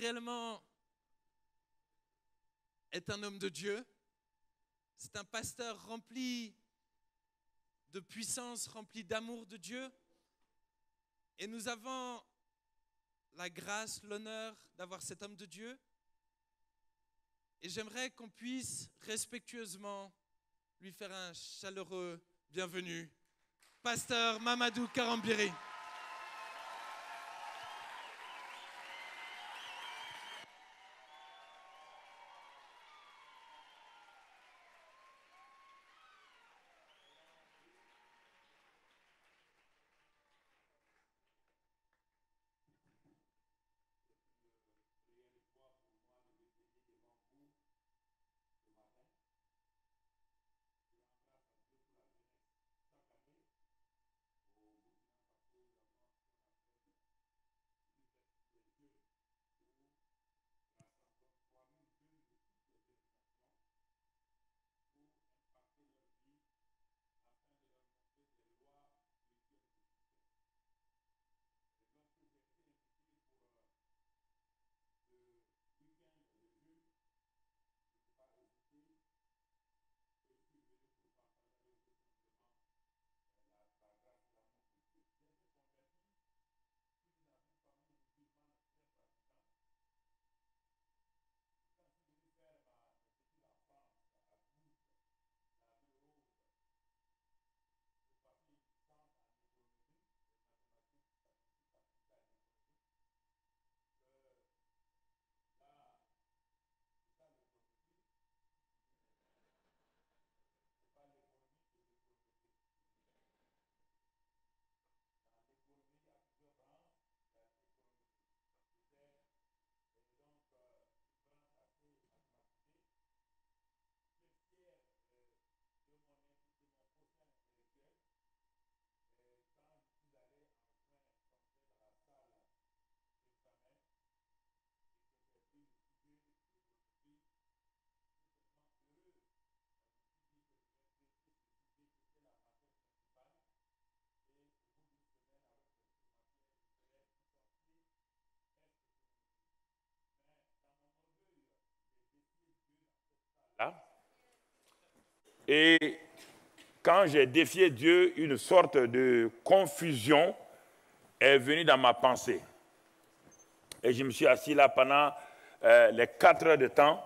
réellement est un homme de Dieu. C'est un pasteur rempli de puissance, rempli d'amour de Dieu. Et nous avons la grâce, l'honneur d'avoir cet homme de Dieu. Et j'aimerais qu'on puisse respectueusement lui faire un chaleureux bienvenue. Pasteur Mamadou Karambiri. Et quand j'ai défié Dieu, une sorte de confusion est venue dans ma pensée. Et je me suis assis là pendant les 4 heures de temps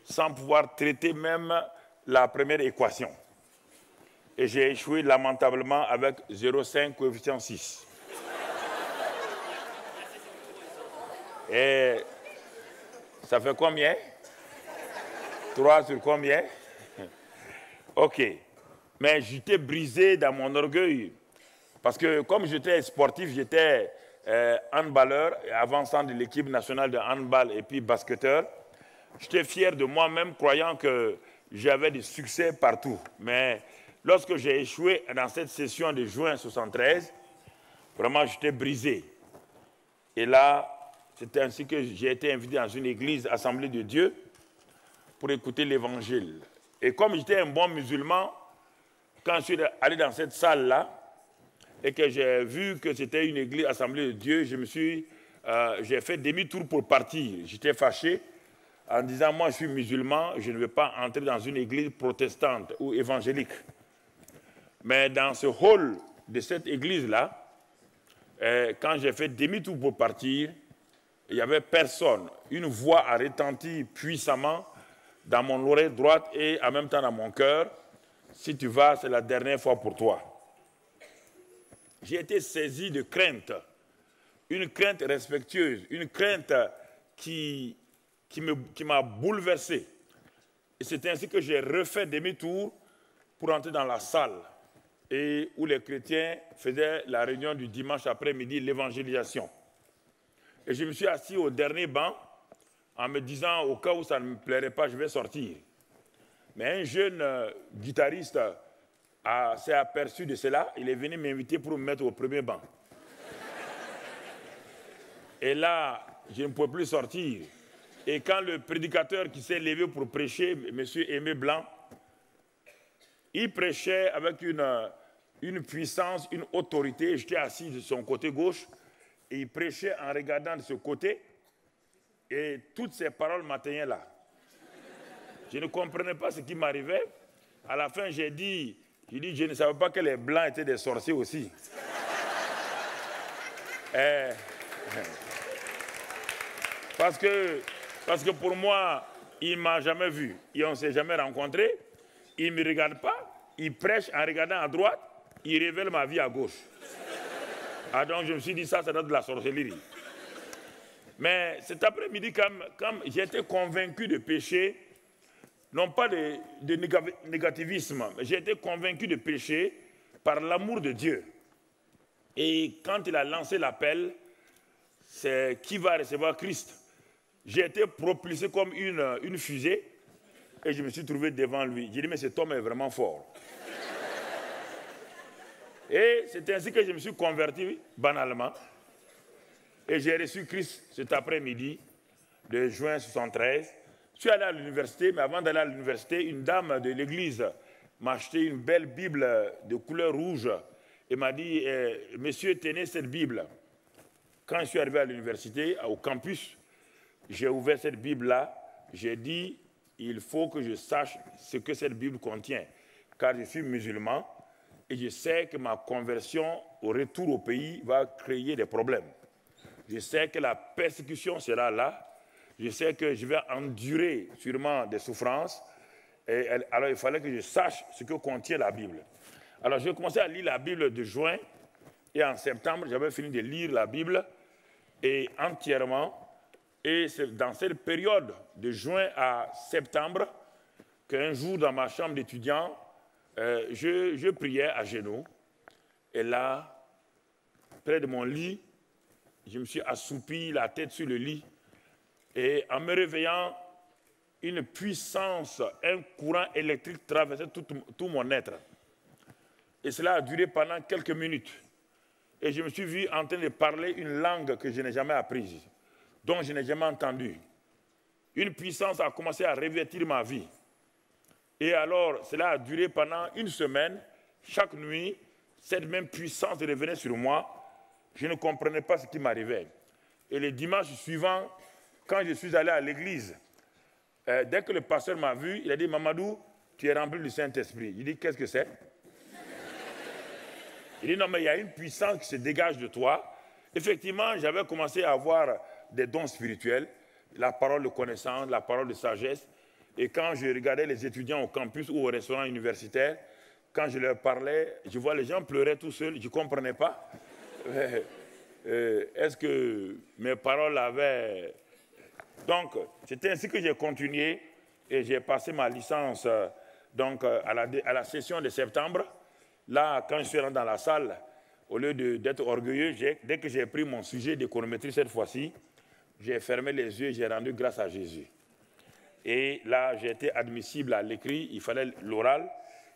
sans pouvoir traiter même la première équation. Et j'ai échoué lamentablement avec 0,5 coefficient 6. Et ça fait combien? 3 sur combien? Ok. Mais j'étais brisé dans mon orgueil. Parce que comme j'étais sportif, j'étais handballeur, avançant de l'équipe nationale de handball et puis basketteur. J'étais fier de moi-même, croyant que j'avais du succès partout. Mais lorsque j'ai échoué dans cette session de juin 73, vraiment j'étais brisé. Et là, c'était ainsi que j'ai été invité dans une église, Assemblée de Dieu, pour écouter l'évangile. Et comme j'étais un bon musulman, quand je suis allé dans cette salle-là, et que j'ai vu que c'était une église, Assemblée de Dieu, j'ai fait demi-tour pour partir. J'étais fâché en disant, moi je suis musulman, je ne veux pas entrer dans une église protestante ou évangélique. Mais dans ce hall de cette église-là, quand j'ai fait demi-tour pour partir, il n'y avait personne. Une voix a retenti puissamment dans mon oreille droite et en même temps dans mon cœur. Si tu vas, c'est la dernière fois pour toi. J'ai été saisi de crainte, une crainte respectueuse, une crainte qui m'a bouleversé. Et c'est ainsi que j'ai refait demi-tour pour entrer dans la salle et où les chrétiens faisaient la réunion du dimanche après-midi, l'évangélisation. Et je me suis assis au dernier banc en me disant, au cas où ça ne me plairait pas, je vais sortir. Mais un jeune guitariste s'est aperçu de cela, il est venu m'inviter pour me mettre au premier banc. Et là, je ne pouvais plus sortir. Et quand le prédicateur qui s'est levé pour prêcher, M. Aimé Blanc, il prêchait avec une puissance, une autorité. J'étais assis de son côté gauche et il prêchait en regardant de ce côté. Et toutes ces paroles m'atteignaient là. Je ne comprenais pas ce qui m'arrivait. À la fin, j'ai dit, je ne savais pas que les Blancs étaient des sorciers aussi. Parce que pour moi, il ne m'a jamais vu. Et on ne s'est jamais rencontrés. Il ne me regarde pas. Il prêche en regardant à droite. Il révèle ma vie à gauche. Ah, donc je me suis dit, ça doit être de la sorcellerie. Mais cet après-midi, comme j'étais convaincu de péché, non pas de négativisme, mais j'ai été convaincu de péché par l'amour de Dieu. Et quand il a lancé l'appel, c'est qui va recevoir Christ. J'ai été propulsé comme une fusée et je me suis trouvé devant lui. J'ai dit, mais cet homme est vraiment fort. Et c'est ainsi que je me suis converti banalement. Et j'ai reçu Christ cet après-midi de juin 1973. Je suis allé à l'université, mais avant d'aller à l'université, une dame de l'église m'a acheté une belle Bible de couleur rouge et m'a dit, monsieur, tenez cette Bible. Quand je suis arrivé à l'université, au campus, j'ai ouvert cette Bible-là, j'ai dit, il faut que je sache ce que cette Bible contient, car je suis musulman et je sais que ma conversion au retour au pays va créer des problèmes. Je sais que la persécution sera là. Je sais que je vais endurer sûrement des souffrances. Alors il fallait que je sache ce que contient la Bible. Alors j'ai commencé à lire la Bible de juin. Et en septembre, j'avais fini de lire la Bible et entièrement. Et c'est dans cette période de juin à septembre qu'un jour, dans ma chambre d'étudiant, je priais à genoux. Et là, près de mon lit, je me suis assoupi, la tête sur le lit. Et en me réveillant, une puissance, un courant électrique traversait tout mon être. Et cela a duré pendant quelques minutes. Et je me suis vu en train de parler une langue que je n'ai jamais apprise, dont je n'ai jamais entendu. Une puissance a commencé à revêtir ma vie. Et alors, cela a duré pendant une semaine. Chaque nuit, cette même puissance revenait sur moi. Je ne comprenais pas ce qui m'arrivait. Et le dimanche suivant, quand je suis allé à l'église, dès que le pasteur m'a vu, il a dit, Mamadou, tu es rempli du Saint-Esprit. Il dit, qu'est-ce que c'est? Il dit, non, mais il y a une puissance qui se dégage de toi. Effectivement, j'avais commencé à avoir des dons spirituels, la parole de connaissance, la parole de sagesse. Et quand je regardais les étudiants au campus ou au restaurant universitaire, quand je leur parlais, je vois les gens pleurer tout seuls, je ne comprenais pas. Est-ce que mes paroles avaient... Donc, c'était ainsi que j'ai continué et j'ai passé ma licence donc, à la session de septembre. Là, quand je suis rentré dans la salle, au lieu d'être orgueilleux, dès que j'ai pris mon sujet d'économétrie cette fois-ci, j'ai fermé les yeux et j'ai rendu grâce à Jésus. Et là, j'ai été admissible à l'écrit, il fallait l'oral.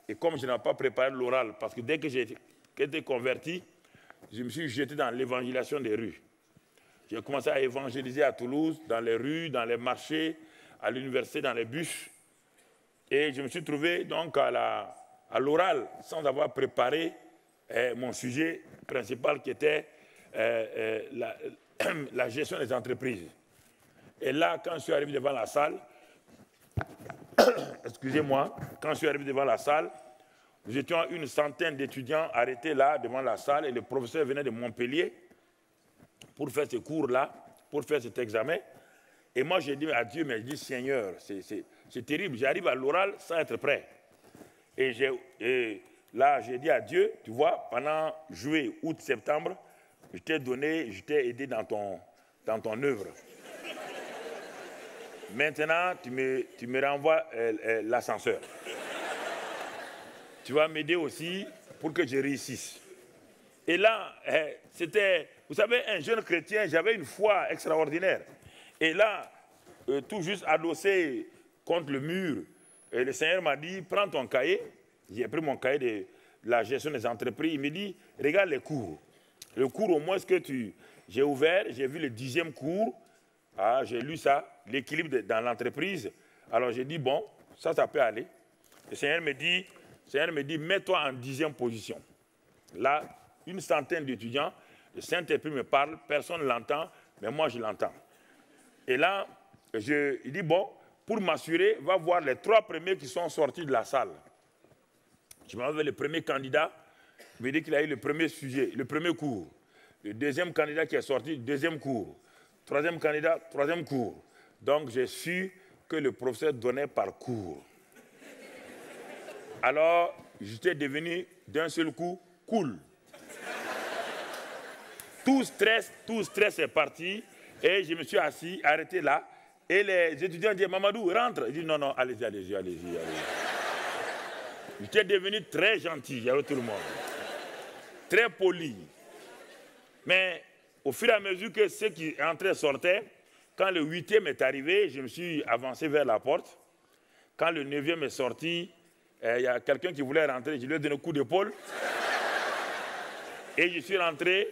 Et comme je n'ai pas préparé l'oral, parce que dès que j'ai été converti, je me suis jeté dans l'évangélisation des rues. J'ai commencé à évangéliser à Toulouse, dans les rues, dans les marchés, à l'université, dans les bus. Et je me suis trouvé donc à l'oral, sans avoir préparé mon sujet principal qui était la gestion des entreprises. Et là, quand je suis arrivé devant la salle, excusez-moi, quand je suis arrivé devant la salle, nous étions une centaine d'étudiants arrêtés là, devant la salle, et le professeur venait de Montpellier pour faire ce cours-là, pour faire cet examen. Et moi, j'ai dit à Dieu, mais je dis, Seigneur, c'est terrible, j'arrive à l'oral sans être prêt. Et là, j'ai dit à Dieu, tu vois, pendant juillet, août, septembre, je t'ai aidé dans ton œuvre. Maintenant, tu me renvoies l'ascenseur. Tu vas m'aider aussi pour que je réussisse. Et là, c'était, vous savez, un jeune chrétien, j'avais une foi extraordinaire. Et là, tout juste adossé contre le mur, et le Seigneur m'a dit, prends ton cahier. J'ai pris mon cahier de la gestion des entreprises. Il me dit, regarde les cours. Le cours, au moins, j'ai ouvert, j'ai vu le 10e cours. Ah, j'ai lu ça, l'équilibre dans l'entreprise. Alors j'ai dit, bon, ça peut aller. Le Seigneur me dit, mets-toi en 10e position. Là, une centaine d'étudiants, le Saint-Esprit me parle, personne ne l'entend, mais moi je l'entends. Et là, il dit, bon, pour m'assurer, va voir les 3 premiers qui sont sortis de la salle. Je m'avais le premier candidat, il me dit qu'il a eu le premier sujet, le premier cours. Le deuxième candidat qui est sorti, deuxième cours. Troisième candidat, troisième cours. Donc, j'ai su que le professeur donnait par cours. Alors, j'étais devenu d'un seul coup cool. Tout stress est parti et je me suis assis, arrêté là. Et les étudiants disent, Mamadou, rentre. Il dit, non, non, allez-y. J'étais devenu très gentil avec tout le monde. Très poli. Mais au fur et à mesure que ceux qui entraient sortaient, quand le 8e est arrivé, je me suis avancé vers la porte. Quand le 9e est sorti, il y a quelqu'un qui voulait rentrer, je lui ai donné un coup d'épaule. Et je suis rentré,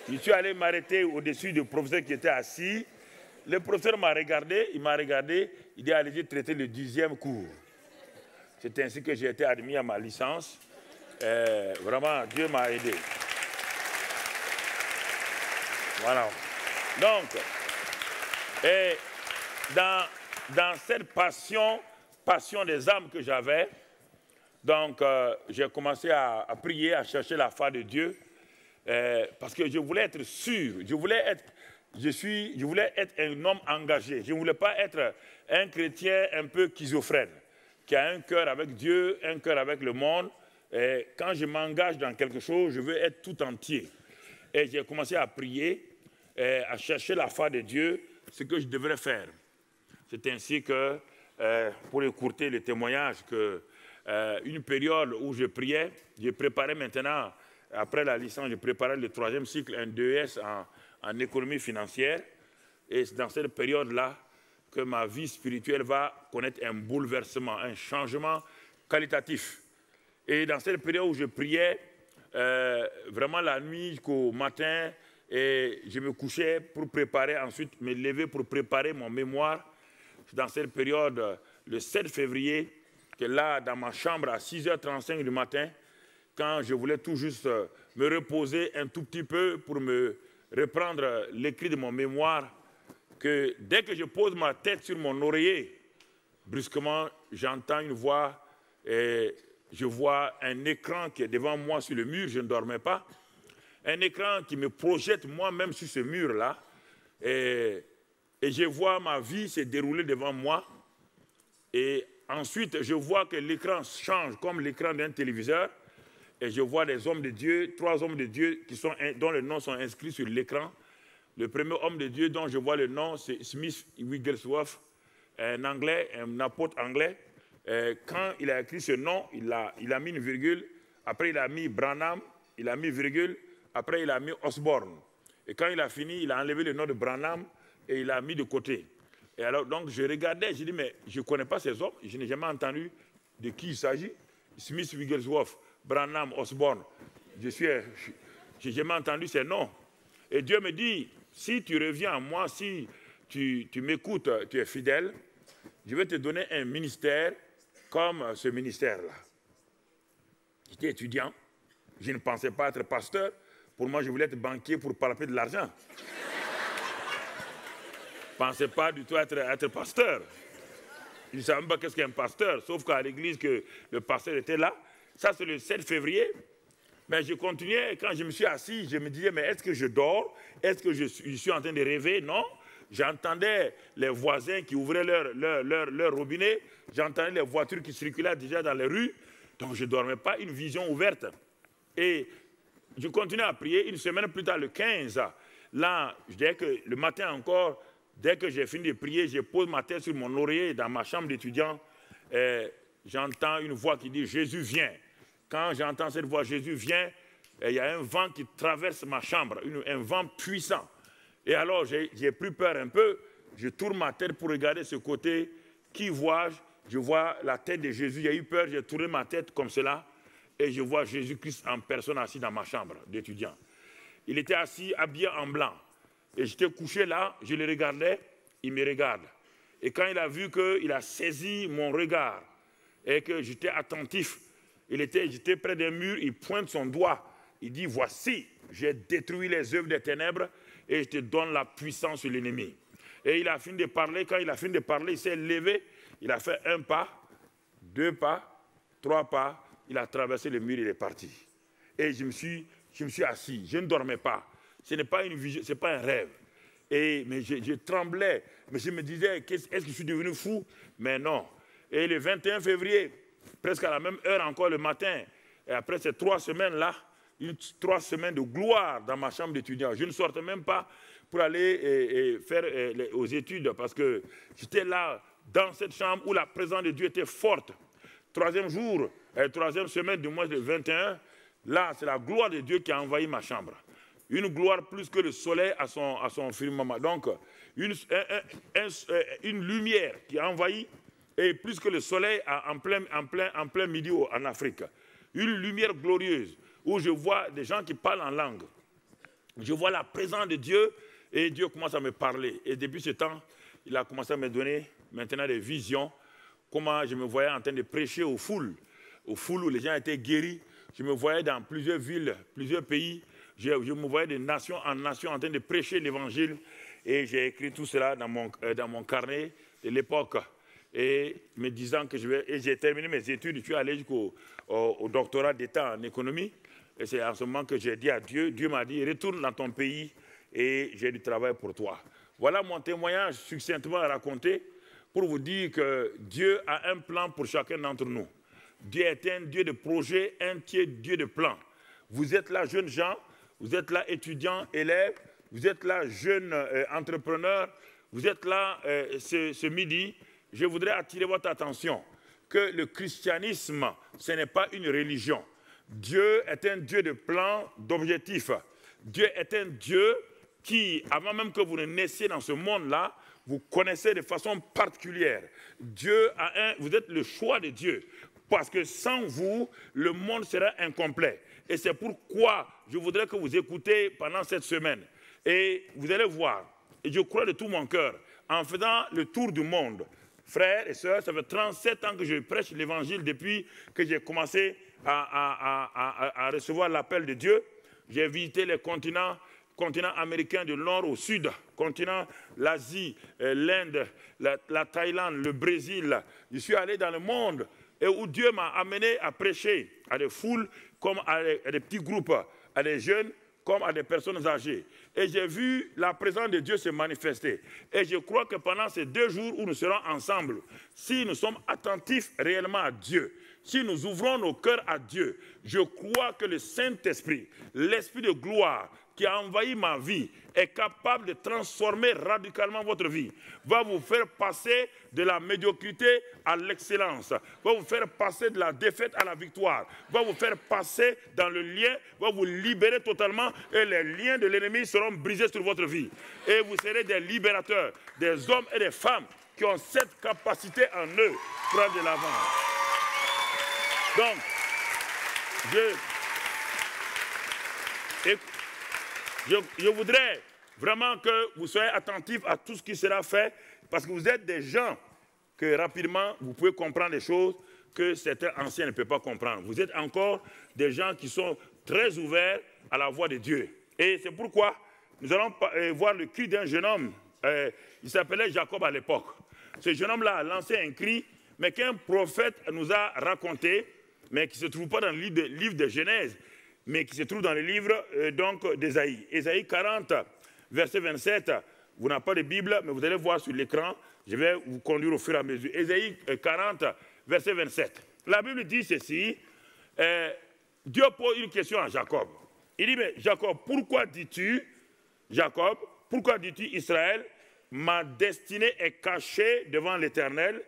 je suis allé m'arrêter au-dessus du professeur qui était assis. Le professeur m'a regardé, il dit allez-y traiter le 10e cours. C'est ainsi que j'ai été admis à ma licence. Vraiment, Dieu m'a aidé. Voilà. Donc, dans cette passion des âmes que j'avais, donc j'ai commencé à prier, à chercher la foi de Dieu, parce que je voulais être sûr, je voulais être un homme engagé. Je ne voulais pas être un chrétien un peu schizophrène, qui a un cœur avec Dieu, un cœur avec le monde. Et quand je m'engage dans quelque chose, je veux être tout entier. Et j'ai commencé à prier, à chercher la foi de Dieu, ce que je devrais faire. C'est ainsi que, pour écourter le témoignage, une période où je priais, je préparais maintenant, après la licence, je préparais le 3e cycle, un 2S en économie financière. Et c'est dans cette période-là que ma vie spirituelle va connaître un bouleversement, un changement qualitatif. Et dans cette période où je priais, vraiment la nuit jusqu'au matin, et je me couchais pour préparer, ensuite me lever pour préparer mon mémoire. Dans cette période, le 7 février, que là, dans ma chambre, à 6h35 du matin, quand je voulais tout juste me reposer un tout petit peu pour me reprendre l'écrit de mon mémoire, que dès que je pose ma tête sur mon oreiller, brusquement, j'entends une voix et je vois un écran qui est devant moi sur le mur, je ne dormais pas. Un écran qui me projette moi-même sur ce mur-là. Et je vois ma vie se dérouler devant moi. Et ensuite, je vois que l'écran change comme l'écran d'un téléviseur. Et je vois des hommes de Dieu, 3 hommes de Dieu dont les noms sont inscrits sur l'écran. Le premier homme de Dieu dont je vois le nom, c'est Smith Wigglesworth, un Anglais, un apôtre anglais. Quand il a écrit ce nom, il a mis une virgule. Après, il a mis Branham, il a mis virgule. Après, il a mis Osborne. Et quand il a fini, il a enlevé le nom de Branham et il l'a mis de côté. Et alors, donc, je regardais, je dis, mais je ne connais pas ces hommes, je n'ai jamais entendu de qui il s'agit. Smith Wigglesworth, Branham, Osborne. Je n'ai jamais entendu ces noms. Et Dieu me dit, si tu reviens à moi, si tu m'écoutes, tu es fidèle, je vais te donner un ministère comme ce ministère-là. J'étais étudiant, je ne pensais pas être pasteur. Pour moi, je voulais être banquier pour palper de l'argent. Je ne pensais pas du tout être pasteur. Je ne savais même pas qu'est-ce qu'un pasteur, sauf qu'à l'église, que le pasteur était là. Ça, c'est le 7 février. Mais je continuais, quand je me suis assis, je me disais, mais est-ce que je dors? Est-ce que je suis en train de rêver? Non. J'entendais les voisins qui ouvraient leur robinet. J'entendais les voitures qui circulaient déjà dans les rues. Donc, je ne dormais pas, une vision ouverte. Et je continuais à prier. Une semaine plus tard, le 15, là, dès que le matin encore, dès que j'ai fini de prier, je pose ma tête sur mon oreiller dans ma chambre d'étudiant. J'entends une voix qui dit « Jésus vient ». Quand j'entends cette voix « Jésus vient », il y a un vent qui traverse ma chambre, un vent puissant. Et alors, j'ai pris peur un peu. Je tourne ma tête pour regarder ce côté. Qui vois-je? Je vois la tête de Jésus. J'ai eu peur, j'ai tourné ma tête comme cela. Et je vois Jésus-Christ en personne assis dans ma chambre d'étudiant. Il était assis, habillé en blanc. Et j'étais couché là, je le regardais, il me regarde. Et quand il a vu qu'il a saisi mon regard et que j'étais attentif, j'étais près d'un mur, il pointe son doigt. Il dit, voici, j'ai détruit les œuvres des ténèbres et je te donne la puissance sur l'ennemi. Et il a fini de parler. Quand il a fini de parler, il s'est levé. Il a fait 1 pas, 2 pas, 3 pas. Il a traversé le mur, il est parti. Et je me suis assis. Je ne dormais pas. Ce n'est pas une vision, ce n'est pas un rêve. Mais je tremblais. Mais je me disais, est-ce que je suis devenu fou? Mais non. Et le 21 février, presque à la même heure encore le matin, et après ces 3 semaines-là, 3 semaines de gloire dans ma chambre d'étudiant. Je ne sortais même pas pour aller faire aux études parce que j'étais là, dans cette chambre où la présence de Dieu était forte. 3e jour, 3e semaine du mois de 21, là, c'est la gloire de Dieu qui a envahi ma chambre. Une gloire plus que le soleil à son firmament. Donc, une lumière qui a envahi, et plus que le soleil en plein midi en Afrique. Une lumière glorieuse, où je vois des gens qui parlent en langue. Je vois la présence de Dieu, et Dieu commence à me parler. Et depuis ce temps, il a commencé à me donner maintenant des visions, comment je me voyais en train de prêcher aux foules où les gens étaient guéris. Je me voyais dans plusieurs villes, plusieurs pays. Je me voyais de nation en nation en train de prêcher l'évangile. Et j'ai écrit tout cela dans mon carnet de l'époque. Et me disant que j'ai terminé mes études, je suis allé jusqu'au doctorat d'État en économie. Et c'est en ce moment que j'ai dit à Dieu, Dieu m'a dit, retourne dans ton pays et j'ai du travail pour toi. Voilà mon témoignage succinctement raconté pour vous dire que Dieu a un plan pour chacun d'entre nous. Dieu est un Dieu de projet, un Dieu de plan. Vous êtes là, jeunes gens, vous êtes là, étudiants, élèves, vous êtes là, jeunes entrepreneurs, vous êtes là ce midi. Je voudrais attirer votre attention que le christianisme, ce n'est pas une religion. Dieu est un Dieu de plan, d'objectifs. Dieu est un Dieu qui, avant même que vous ne naissiez dans ce monde-là, vous connaissez de façon particulière. Vous êtes le choix de Dieu. Parce que sans vous, le monde sera incomplet. Et c'est pourquoi je voudrais que vous écoutez pendant cette semaine. Et vous allez voir, et je crois de tout mon cœur, en faisant le tour du monde, frères et sœurs, ça fait 37 ans que je prêche l'évangile depuis que j'ai commencé à recevoir l'appel de Dieu. J'ai visité les continent américain de nord au sud, continent, l'Asie, l'Inde, la Thaïlande, le Brésil. Je suis allé dans le monde et où Dieu m'a amené à prêcher à des foules comme à des petits groupes, à des jeunes comme à des personnes âgées. Et j'ai vu la présence de Dieu se manifester. Et je crois que pendant ces 2 jours où nous serons ensemble, si nous sommes attentifs réellement à Dieu, si nous ouvrons nos cœurs à Dieu, je crois que le Saint-Esprit, l'Esprit de gloire qui a envahi ma vie, est capable de transformer radicalement votre vie, va vous faire passer de la médiocrité à l'excellence, va vous faire passer de la défaite à la victoire, va vous faire passer dans le lien, va vous libérer totalement et les liens de l'ennemi seront brisés sur votre vie. Et vous serez des libérateurs, des hommes et des femmes qui ont cette capacité en eux pour aller de l'avant. Donc, je voudrais vraiment que vous soyez attentifs à tout ce qui sera fait, parce que vous êtes des gens que rapidement, vous pouvez comprendre des choses que certains anciens ne peuvent pas comprendre. Vous êtes encore des gens qui sont très ouverts à la voix de Dieu. Et c'est pourquoi nous allons voir le cri d'un jeune homme. Il s'appelait Jacob à l'époque. Ce jeune homme-là a lancé un cri, mais qu'un prophète nous a raconté, mais qui ne se trouve pas dans le livre de Genèse, mais qui se trouve dans le livre d'Ésaïe. Ésaïe 40, verset 27, vous n'avez pas de Bible, mais vous allez voir sur l'écran, je vais vous conduire au fur et à mesure. Ésaïe 40, verset 27. La Bible dit ceci, Dieu pose une question à Jacob. Il dit, mais Jacob, pourquoi dis-tu, Israël, ma destinée est cachée devant l'Éternel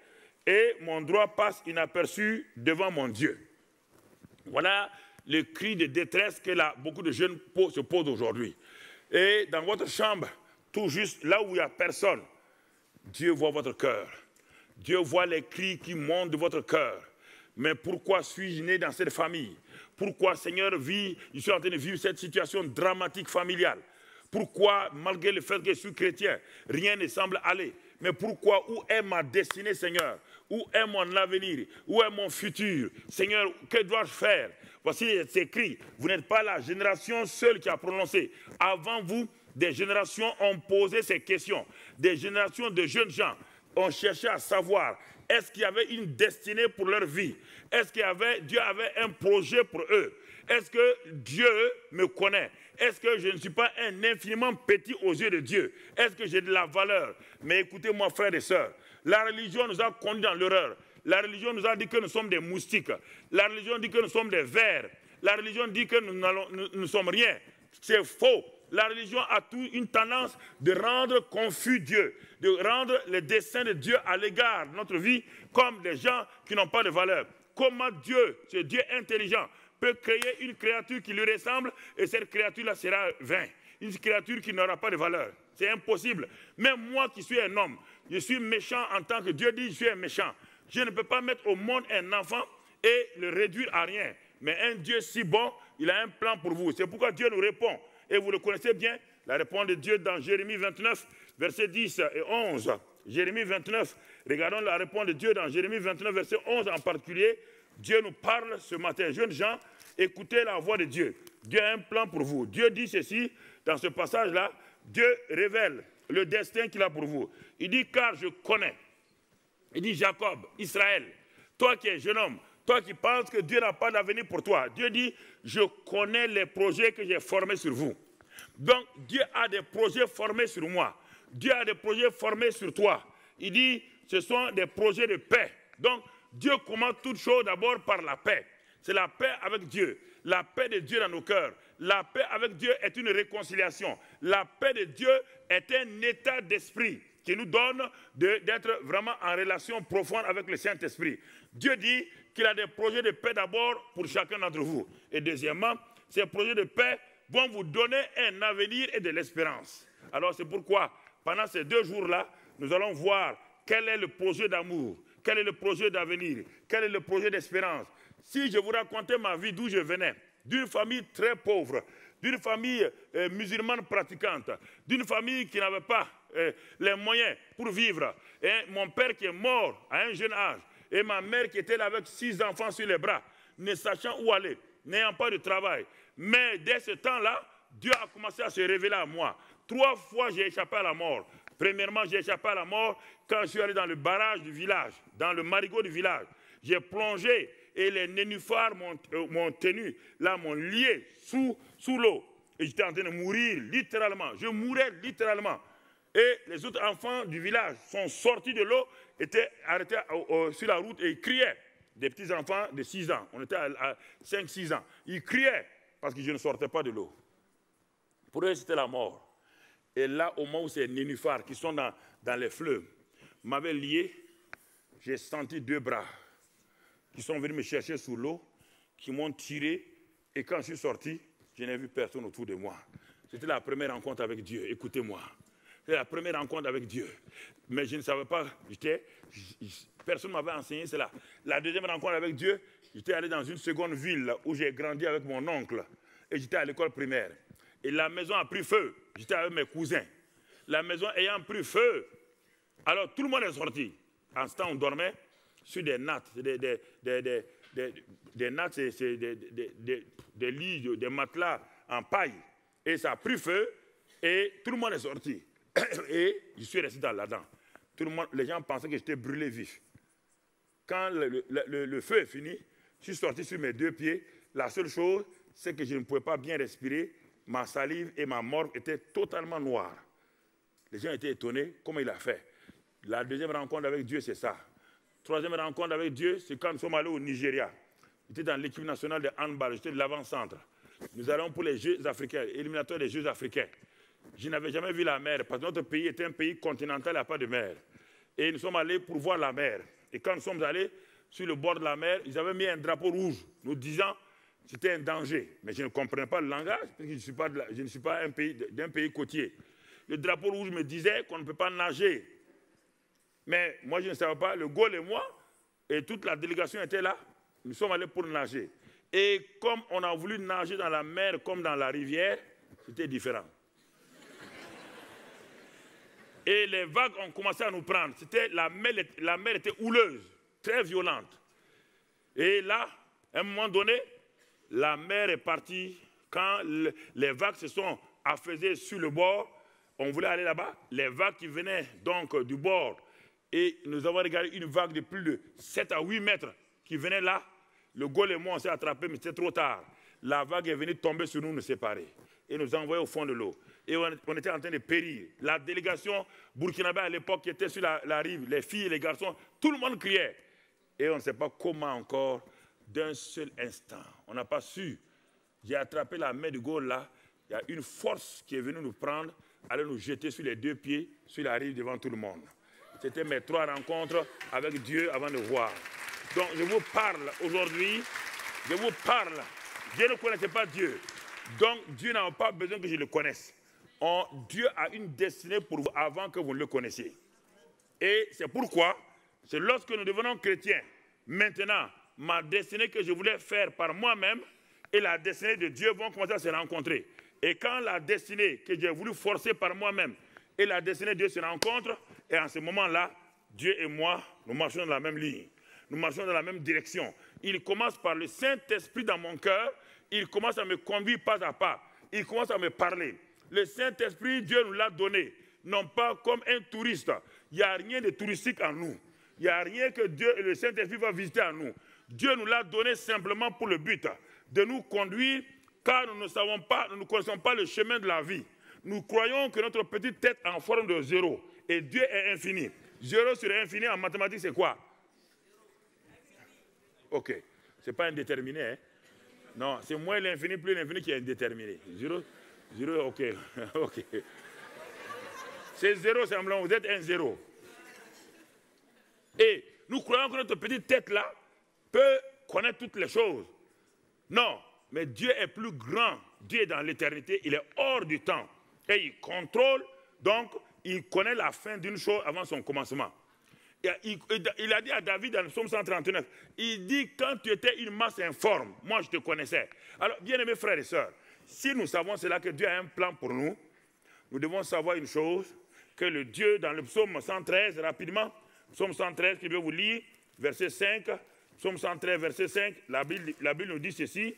et mon droit passe inaperçu devant mon Dieu. Voilà le cri de détresse que beaucoup de jeunes se posent aujourd'hui. Et dans votre chambre, tout juste là où il n'y a personne, Dieu voit votre cœur. Dieu voit les cris qui montent de votre cœur. Mais pourquoi suis-je né dans cette famille? Pourquoi, Seigneur, je suis en train de vivre cette situation dramatique familiale? Pourquoi, malgré le fait que je suis chrétien, rien ne semble aller? Mais pourquoi? Où est ma destinée, Seigneur? Où est mon avenir? Où est mon futur? Seigneur, que dois-je faire? Voici ces cris. Vous n'êtes pas la génération seule qui a prononcé. Avant vous, Des générations ont posé ces questions. Des générations de jeunes gens ont cherché à savoir, est-ce qu'il y avait une destinée pour leur vie? Est-ce que Dieu avait un projet pour eux? Est-ce que Dieu me connaît? Est-ce que je ne suis pas un infiniment petit aux yeux de Dieu? Est-ce que j'ai de la valeur? Mais écoutez-moi, frères et sœurs, la religion nous a conduits dans l'erreur. La religion nous a dit que nous sommes des moustiques. La religion dit que nous sommes des vers. La religion dit que nous ne sommes rien. C'est faux. La religion a une tendance de rendre confus Dieu, de rendre les desseins de Dieu à l'égard de notre vie comme des gens qui n'ont pas de valeur. Comment Dieu, ce Dieu intelligent, peut créer une créature qui lui ressemble et cette créature-là sera vaine. Une créature qui n'aura pas de valeur. C'est impossible. Même moi qui suis un homme, je suis méchant en tant que Dieu dit je suis un méchant. Je ne peux pas mettre au monde un enfant et le réduire à rien. Mais un Dieu si bon, il a un plan pour vous. C'est pourquoi Dieu nous répond. Et vous le connaissez bien, la réponse de Dieu dans Jérémie 29, versets 10 et 11. Jérémie 29, regardons la réponse de Dieu dans Jérémie 29, verset 11 en particulier. Dieu nous parle ce matin. Jeunes gens, écoutez la voix de Dieu. Dieu a un plan pour vous. Dieu dit ceci, dans ce passage-là, Dieu révèle le destin qu'il a pour vous. Il dit, car je connais. Il dit, Jacob, Israël, toi qui es jeune homme, toi qui penses que Dieu n'a pas d'avenir pour toi. Dieu dit, je connais les projets que j'ai formés sur vous. Donc, Dieu a des projets formés sur moi. Dieu a des projets formés sur toi. Il dit, ce sont des projets de paix. Donc, Dieu commence toutes choses d'abord par la paix. C'est la paix avec Dieu. La paix de Dieu dans nos cœurs. La paix avec Dieu est une réconciliation. La paix de Dieu est un état d'esprit qui nous donne d'être vraiment en relation profonde avec le Saint-Esprit. Dieu dit qu'il a des projets de paix d'abord pour chacun d'entre vous. Et deuxièmement, ces projets de paix vont vous donner un avenir et de l'espérance. Alors c'est pourquoi, pendant ces 2 jours-là, nous allons voir quel est le projet d'amour, quel est le projet d'avenir, quel est le projet d'espérance. Si je vous racontais ma vie d'où je venais, d'une famille très pauvre, d'une famille musulmane pratiquante, d'une famille qui n'avait pas les moyens pour vivre, et mon père qui est mort à un jeune âge, et ma mère qui était là avec 6 enfants sur les bras, ne sachant où aller, n'ayant pas de travail. Mais dès ce temps-là, Dieu a commencé à se révéler à moi. 3 fois, j'ai échappé à la mort. Premièrement, j'ai échappé à la mort quand je suis allé dans le barrage du village, dans le marigot du village. J'ai plongé et les nénuphars m'ont tenu, là, m'ont lié sous l'eau. Et j'étais en train de mourir, littéralement. Je mourais littéralement. Et les autres enfants du village sont sortis de l'eau, étaient arrêtés sur la route et ils criaient. Des petits enfants de 6 ans. On était à 5-6 ans. Ils criaient parce que je ne sortais pas de l'eau. Pour eux, c'était la mort. Et là, au moment où ces nénuphars qui sont dans les fleuves m'avaient lié, j'ai senti 2 bras qui sont venus me chercher sous l'eau, qui m'ont tiré. Et quand je suis sorti, je n'ai vu personne autour de moi. C'était la première rencontre avec Dieu. Écoutez-moi. C'était la première rencontre avec Dieu. Mais je ne savais pas, personne ne m'avait enseigné cela. La deuxième rencontre avec Dieu, j'étais allé dans une seconde ville où j'ai grandi avec mon oncle. Et j'étais à l'école primaire. Et la maison a pris feu. J'étais avec mes cousins. La maison ayant pris feu, alors tout le monde est sorti. En ce temps, on dormait sur des nattes. Des nattes, c'est des lits, des matelas en paille. Et ça a pris feu et tout le monde est sorti. Et je suis resté là-dedans. Les gens pensaient que j'étais brûlé vif. Quand le feu est fini, je suis sorti sur mes 2 pieds. La seule chose, c'est que je ne pouvais pas bien respirer. Ma salive et ma morve étaient totalement noires. Les gens étaient étonnés. Comment il a fait? La deuxième rencontre avec Dieu, c'est ça. Troisième rencontre avec Dieu, c'est quand nous sommes allés au Nigeria. J'étais dans l'équipe nationale de handball, j'étais de l'avant-centre. Nous allons pour les Jeux africains, éliminatoires des Jeux africains. Je n'avais jamais vu la mer, parce que notre pays était un pays continental, il n'y a pas de mer. Et nous sommes allés pour voir la mer. Et quand nous sommes allés sur le bord de la mer, ils avaient mis un drapeau rouge, nous disant que c'était un danger. Mais je ne comprenais pas le langage, parce que je ne suis pas d'un pays côtier. Le drapeau rouge me disait qu'on ne peut pas nager. Mais moi, je ne savais pas, le Gaulle et moi, et toute la délégation était là, nous sommes allés pour nager. Et comme on a voulu nager dans la mer comme dans la rivière, c'était différent. Et les vagues ont commencé à nous prendre. La mer était houleuse, très violente. Et là, à un moment donné, la mer est partie quand les vagues se sont affaissés sur le bord. On voulait aller là-bas. Les vagues qui venaient donc du bord. Et nous avons regardé une vague de plus de 7 à 8 mètres qui venait là. Le Gaulle et moi, on s'est attrapés, mais c'était trop tard. La vague est venue tomber sur nous, nous séparer. Et nous envoyer au fond de l'eau. Et on était en train de périr. La délégation burkinabé à l'époque qui était sur la rive, les filles et les garçons, tout le monde criait. Et on ne sait pas comment encore, d'un seul instant. On n'a pas su. J'ai attrapé la main du Gaulle là. Il y a une force qui est venue nous prendre, aller nous jeter sur les 2 pieds, sur la rive devant tout le monde. C'était mes 3 rencontres avec Dieu avant de voir. Donc je vous parle aujourd'hui, je vous parle. Dieu ne connaissait pas Dieu. Donc Dieu n'a pas besoin que je le connaisse. Dieu a une destinée pour vous avant que vous ne le connaissiez. Et c'est pourquoi, c'est lorsque nous devenons chrétiens, maintenant, ma destinée que je voulais faire par moi-même et la destinée de Dieu vont commencer à se rencontrer. Et quand la destinée que j'ai voulu forcer par moi-même et la destinée de Dieu se rencontrent, et en ce moment-là, Dieu et moi, nous marchons dans la même ligne. Nous marchons dans la même direction. Il commence par le Saint-Esprit dans mon cœur. Il commence à me conduire pas à pas. Il commence à me parler. Le Saint-Esprit, Dieu nous l'a donné. Non pas comme un touriste. Il n'y a rien de touristique en nous. Il n'y a rien que Dieu et le Saint-Esprit va visiter en nous. Dieu nous l'a donné simplement pour le but de nous conduire, car nous ne savons pas, nous ne connaissons pas le chemin de la vie. Nous croyons que notre petite tête est en forme de 0. Et Dieu est infini. 0 sur infini en mathématiques, c'est quoi? Ok. Ce n'est pas indéterminé. Hein? Non, c'est moins l'infini, plus l'infini qui est indéterminé. 0, ok. Ok. C'est 0, simplement, vous êtes un 0. Et nous croyons que notre petite tête-là peut connaître toutes les choses. Non, mais Dieu est plus grand. Dieu est dans l'éternité, il est hors du temps. Et il contrôle, donc il connaît la fin d'une chose avant son commencement. Il a dit à David dans le psaume 139, il dit, quand tu étais une masse informe, moi je te connaissais. Alors, bien-aimés frères et sœurs, si nous savons cela, que Dieu a un plan pour nous, nous devons savoir une chose, que le Dieu, dans le psaume 113, rapidement, psaume 113, qui veut vous lire, verset 5, psaume 113, verset 5, la Bible nous dit ceci,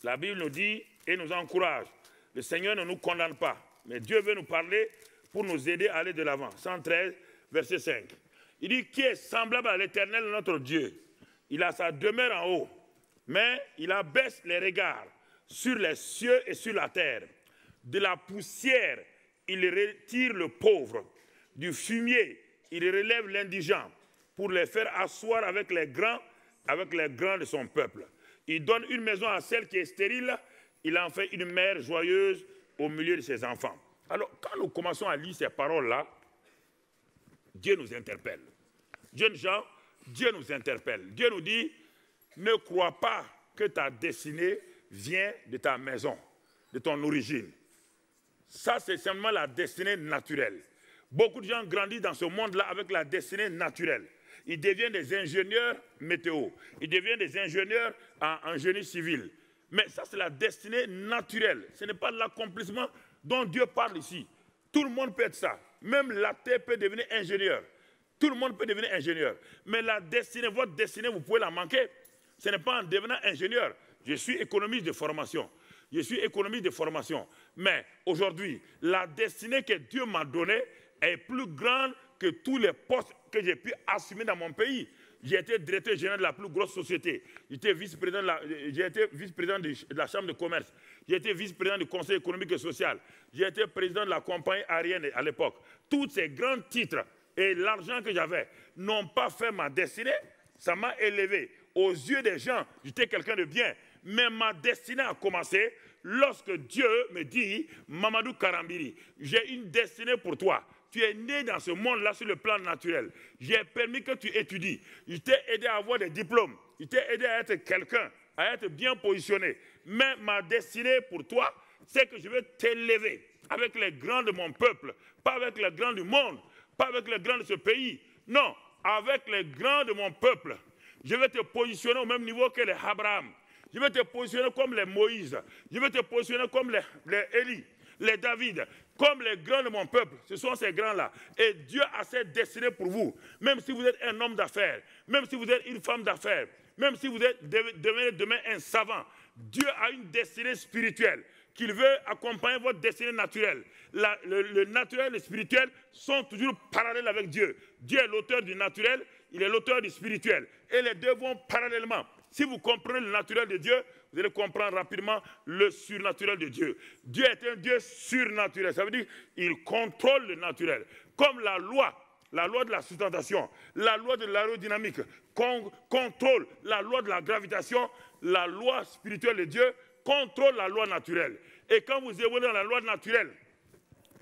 la Bible nous dit et nous encourage, le Seigneur ne nous condamne pas, mais Dieu veut nous parler pour nous aider à aller de l'avant. 113, verset 5. Il dit, qui est semblable à l'Éternel, notre Dieu? Il a sa demeure en haut, mais il abaisse les regards sur les cieux et sur la terre. De la poussière, il retire le pauvre. Du fumier, il relève l'indigent pour les faire asseoir avec les grands de son peuple. Il donne une maison à celle qui est stérile, il en fait une mère joyeuse au milieu de ses enfants. Alors, quand nous commençons à lire ces paroles-là, Dieu nous interpelle. Jeunes gens, Dieu nous interpelle. Dieu nous dit, ne crois pas que ta destinée vient de ta maison, de ton origine. Ça, c'est simplement la destinée naturelle. Beaucoup de gens grandissent dans ce monde-là avec la destinée naturelle. Ils deviennent des ingénieurs météo. Ils deviennent des ingénieurs en génie civil. Mais ça, c'est la destinée naturelle. Ce n'est pas l'accomplissement dont Dieu parle ici. Tout le monde peut être ça. Même l'athée peut devenir ingénieur. Tout le monde peut devenir ingénieur. Mais la destinée, votre destinée, vous pouvez la manquer. Ce n'est pas en devenant ingénieur. Je suis économiste de formation. Je suis économiste de formation. Mais aujourd'hui, la destinée que Dieu m'a donnée est plus grande que tous les postes que j'ai pu assumer dans mon pays. J'ai été directeur général de la plus grosse société. J'ai été vice-président de la Chambre de commerce. J'ai été vice-président du Conseil économique et social. J'ai été président de la compagnie aérienne à l'époque. Tous ces grands titres et l'argent que j'avais n'ont pas fait ma destinée. Ça m'a élevé. Aux yeux des gens, j'étais quelqu'un de bien. Mais ma destinée a commencé lorsque Dieu me dit, Mamadou Karambiri, j'ai une destinée pour toi. Tu es né dans ce monde-là sur le plan naturel. J'ai permis que tu étudies. Je t'ai aidé à avoir des diplômes. Je t'ai aidé à être quelqu'un, à être bien positionné. Mais ma destinée pour toi, c'est que je vais t'élever avec les grands de mon peuple, pas avec les grands du monde, pas avec les grands de ce pays. Non, avec les grands de mon peuple. Je vais te positionner au même niveau que les Abraham. Je vais te positionner comme les Moïse. Je vais te positionner comme les Élie, les David, comme les grands de mon peuple. Ce sont ces grands-là. Et Dieu a cette destinée pour vous. Même si vous êtes un homme d'affaires, même si vous êtes une femme d'affaires, même si vous devenez demain un savant, Dieu a une destinée spirituelle qu'il veut accompagner votre destinée naturelle. Le naturel et le spirituel sont toujours parallèles avec Dieu. Dieu est l'auteur du naturel, il est l'auteur du spirituel. Et les deux vont parallèlement. Si vous comprenez le naturel de Dieu, vous allez comprendre rapidement le surnaturel de Dieu. Dieu est un Dieu surnaturel. Ça veut dire qu'il contrôle le naturel. Comme la loi de la sustentation, la loi de l'aérodynamique contrôle la loi de la gravitation, la loi spirituelle de Dieu contrôle la loi naturelle. Et quand vous évoluez dans la loi naturelle,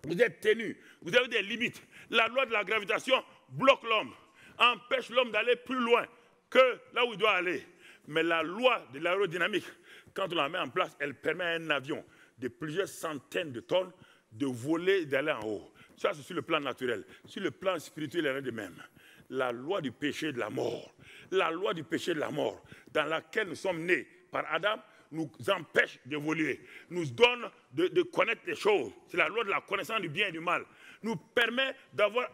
vous êtes tenu, vous avez des limites. La loi de la gravitation bloque l'homme, empêche l'homme d'aller plus loin que là où il doit aller. Mais la loi de l'aérodynamique, quand on la met en place, elle permet à un avion de plusieurs centaines de tonnes de voler et d'aller en haut. Ça, c'est sur le plan naturel. Sur le plan spirituel, il y en a de même. La loi du péché et de la mort. La loi du péché et de la mort, dans laquelle nous sommes nés par Adam, nous empêche d'évoluer, nous donne de connaître les choses. C'est la loi de la connaissance du bien et du mal. Nous permet d'avoir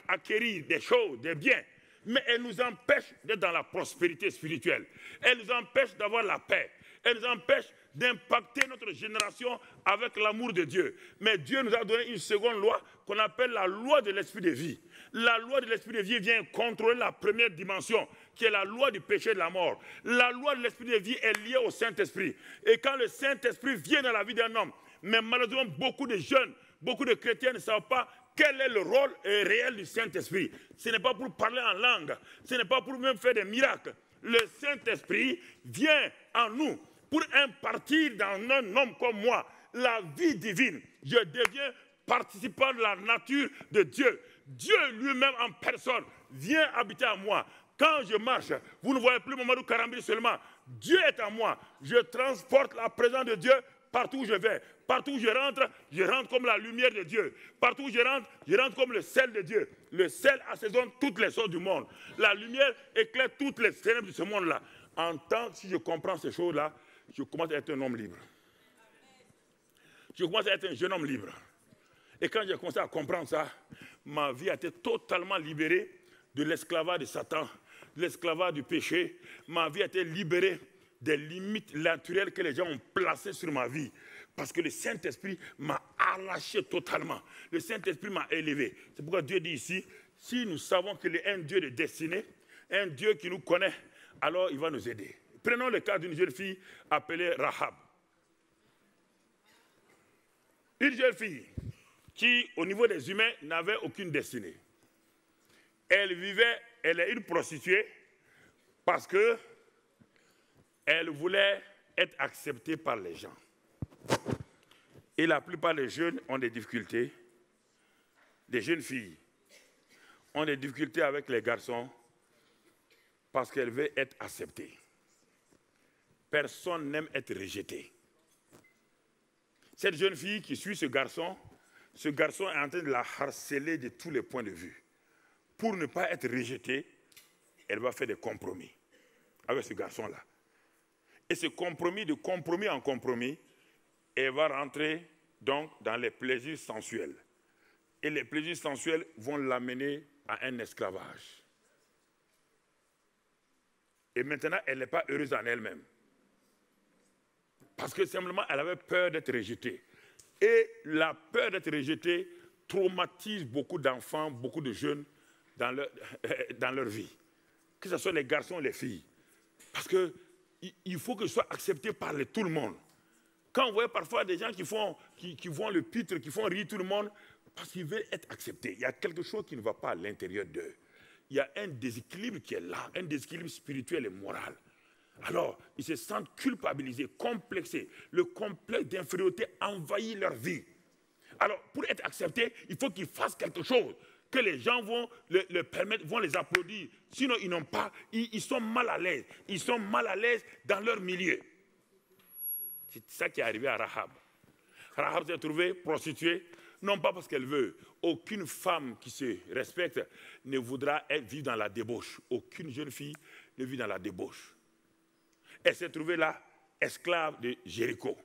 acquérir des choses, des biens, mais elle nous empêche d'être dans la prospérité spirituelle. Elle nous empêche d'avoir la paix. Elle nous empêche d'impacter notre génération avec l'amour de Dieu. Mais Dieu nous a donné une seconde loi qu'on appelle la loi de l'esprit de vie. La loi de l'esprit de vie vient contrôler la première dimension, qui est la loi du péché et de la mort. La loi de l'esprit de vie est liée au Saint-Esprit. Et quand le Saint-Esprit vient dans la vie d'un homme, mais malheureusement beaucoup de jeunes, beaucoup de chrétiens ne savent pas quel est le rôle réel du Saint-Esprit. Ce n'est pas pour parler en langue, ce n'est pas pour même faire des miracles. Le Saint-Esprit vient en nous pour impartir dans un homme comme moi la vie divine. Je deviens participant de la nature de Dieu. Dieu lui-même en personne vient habiter en moi. Quand je marche, vous ne voyez plus Mamadou Karambili seulement. Dieu est en moi. Je transporte la présence de Dieu partout où je vais. Partout où je rentre comme la lumière de Dieu. Partout où je rentre comme le sel de Dieu. Le sel assaisonne toutes les choses du monde. La lumière éclaire toutes les ténèbres de ce monde-là. Si je comprends ces choses-là, je commence à être un homme libre. Je commence à être un jeune homme libre. Et quand j'ai commencé à comprendre ça, ma vie a été totalement libérée de l'esclavage de Satan, de l'esclavage du péché. Ma vie a été libérée des limites naturelles que les gens ont placées sur ma vie. Parce que le Saint-Esprit m'a arraché totalement. Le Saint-Esprit m'a élevé. C'est pourquoi Dieu dit ici, si nous savons qu'il est un Dieu de destinée, un Dieu qui nous connaît, alors il va nous aider. Prenons le cas d'une jeune fille appelée Rahab. Une jeune fille qui, au niveau des humains, n'avait aucune destinée. Elle est une prostituée parce qu'elle voulait être acceptée par les gens. Et la plupart des jeunes ont des difficultés. Des jeunes filles ont des difficultés avec les garçons parce qu'elles veulent être acceptées. Personne n'aime être rejeté. Cette jeune fille qui suit ce garçon est en train de la harceler de tous les points de vue. Pour ne pas être rejetée, elle va faire des compromis avec ce garçon-là. Et ce compromis, de compromis en compromis, elle va rentrer donc dans les plaisirs sensuels. Et les plaisirs sensuels vont l'amener à un esclavage. Et maintenant, elle n'est pas heureuse en elle-même. Parce que simplement, elle avait peur d'être rejetée. Et la peur d'être rejetée traumatise beaucoup d'enfants, beaucoup de jeunes dans leur vie. Que ce soit les garçons et les filles. Parce qu'il faut que ce soit accepté par tout le monde. Quand on voit parfois des gens qui font le pitre, qui font rire tout le monde, parce qu'ils veulent être acceptés. Il y a quelque chose qui ne va pas à l'intérieur d'eux. Il y a un déséquilibre qui est là, un déséquilibre spirituel et moral. Alors, ils se sentent culpabilisés, complexés. Le complexe d'infériorité envahit leur vie. Alors, pour être acceptés, il faut qu'ils fassent quelque chose, que les gens vont le permettre, vont les applaudir. Sinon, ils n'ont pas, ils sont mal à l'aise. Ils sont mal à l'aise dans leur milieu. C'est ça qui est arrivé à Rahab. Rahab s'est trouvée prostituée, non pas parce qu'elle veut. Aucune femme qui se respecte ne voudra vivre dans la débauche. Aucune jeune fille ne vit dans la débauche. Elle s'est trouvée là, esclave de Jéricho.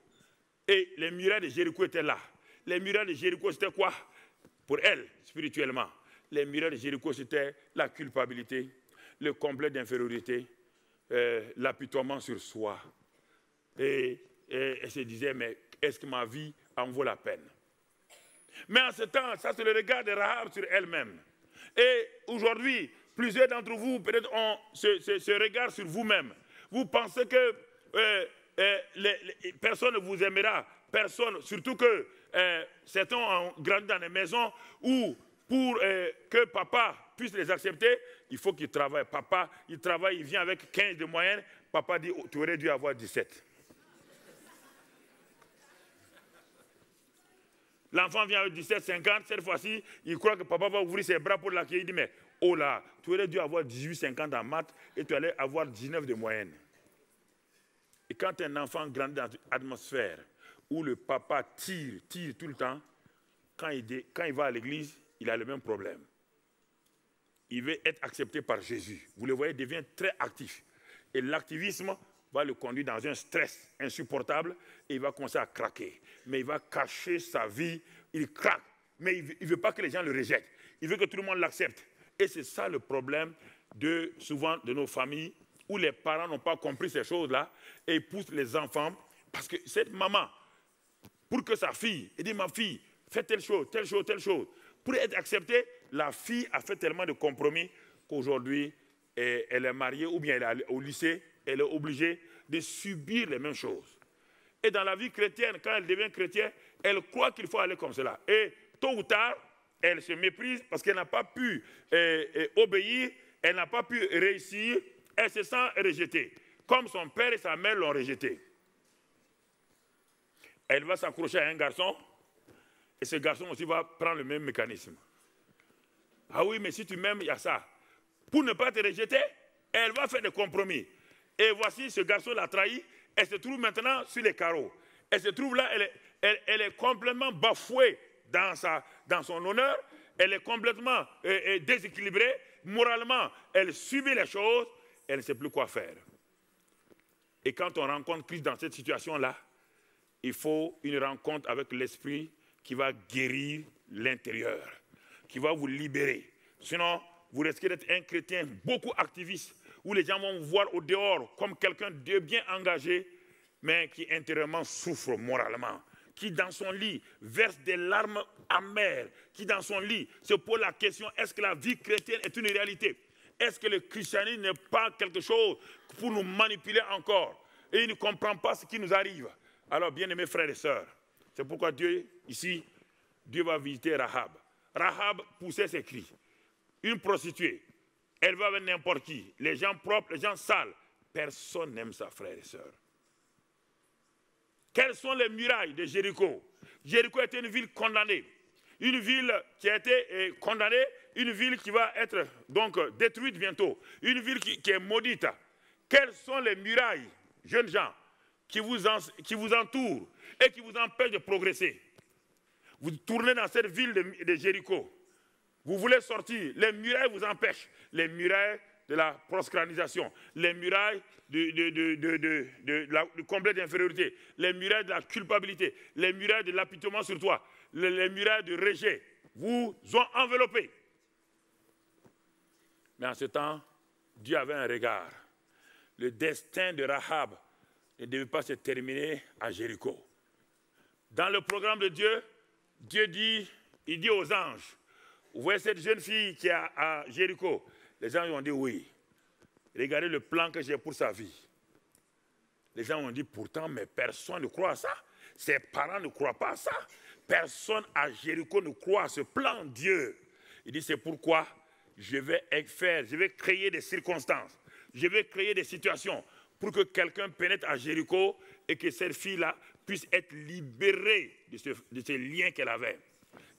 Et les murailles de Jéricho étaient là. Les murailles de Jéricho, c'était quoi? Pour elle, spirituellement, les murailles de Jéricho, c'était la culpabilité, le complexe d'infériorité, l'apitoiement sur soi. Et elle se disait, mais est-ce que ma vie en vaut la peine? Mais en ce temps, ça c'est le regard de Rahab sur elle-même. Et aujourd'hui, plusieurs d'entre vous peut-être ont ce regard sur vous-même. Vous pensez que personne ne vous aimera, personne, surtout que certains ont grandi dans des maisons où pour que papa puisse les accepter, il faut qu'il travaille. Papa, il travaille, il vient avec 15 de moyenne. Papa dit, oh, tu aurais dû avoir 17. L'enfant vient avec 17, 50, cette fois-ci, il croit que papa va ouvrir ses bras pour l'accueillir. Il dit, mais oh là, tu aurais dû avoir 18, 50 en maths et tu allais avoir 19 de moyenne. Et quand un enfant grandit dans une atmosphère où le papa tire tout le temps, quand il va à l'église, il a le même problème. Il veut être accepté par Jésus. Vous le voyez, il devient très actif. Et l'activisme va le conduire dans un stress insupportable et il va commencer à craquer. Mais il va cacher sa vie, il craque. Mais il ne veut pas que les gens le rejettent. Il veut que tout le monde l'accepte. Et c'est ça le problème souvent de nos familles où les parents n'ont pas compris ces choses-là et ils poussent les enfants. Parce que cette maman, pour que sa fille, elle dit ma fille, fais telle chose, telle chose, telle chose. Pour être acceptée, la fille a fait tellement de compromis qu'aujourd'hui, elle est mariée ou bien elle est au lycée, elle est obligée de subir les mêmes choses. Et dans la vie chrétienne, quand elle devient chrétienne, elle croit qu'il faut aller comme cela. Et tôt ou tard, elle se méprise parce qu'elle n'a pas pu obéir, elle n'a pas pu réussir, elle se sent rejetée, comme son père et sa mère l'ont rejetée. Elle va s'accrocher à un garçon, et ce garçon aussi va prendre le même mécanisme. Ah oui, mais si tu m'aimes, il y a ça. Pour ne pas te rejeter, elle va faire des compromis. Et voici, ce garçon l'a trahi, elle se trouve maintenant sur les carreaux. Elle se trouve là, elle est complètement bafouée dans son honneur, elle est complètement déséquilibrée, moralement, elle subit les choses, elle ne sait plus quoi faire. Et quand on rencontre Christ dans cette situation-là, il faut une rencontre avec l'Esprit qui va guérir l'intérieur, qui va vous libérer. Sinon, vous risquez d'être un chrétien beaucoup activiste, où les gens vont vous voir au dehors comme quelqu'un de bien engagé, mais qui intérieurement souffre moralement, qui dans son lit verse des larmes amères, qui dans son lit se pose la question, est-ce que la vie chrétienne est une réalité? Est-ce que le christianisme n'est pas quelque chose pour nous manipuler encore? Et il ne comprend pas ce qui nous arrive. Alors, bien-aimés frères et sœurs, c'est pourquoi Dieu, ici, Dieu va visiter Rahab. Rahab poussait ses cris. Une prostituée, elle va avec n'importe qui. Les gens propres, les gens sales. Personne n'aime ça, frères et sœurs. Quelles sont les murailles de Jéricho? Jéricho était une ville condamnée. Une ville qui a été condamnée, une ville qui va être donc détruite bientôt. Une ville qui est maudite. Quelles sont les murailles, jeunes gens, qui vous entourent et qui vous empêchent de progresser? Vous tournez dans cette ville de Jéricho. Vous voulez sortir. Les murailles vous empêchent. Les murailles de la proscranisation. Les murailles du complexe d'infériorité. Les murailles de la culpabilité. Les murailles de l'apitement sur toi. Les murailles de rejet vous ont enveloppé. Mais en ce temps, Dieu avait un regard. Le destin de Rahab ne devait pas se terminer à Jéricho. Dans le programme de Dieu, Dieu dit, il dit aux anges, vous voyez cette jeune fille qui est à Jéricho? Les anges ont dit oui. Regardez le plan que j'ai pour sa vie. Les gens ont dit pourtant, mais personne ne croit à ça. Ses parents ne croient pas à ça. Personne à Jéricho ne croit à ce plan de Dieu. Il dit c'est pourquoi je vais créer des circonstances. Je vais créer des situations pour que quelqu'un pénètre à Jéricho et que cette fille-là puisse être libérée de ces liens qu'elle avait.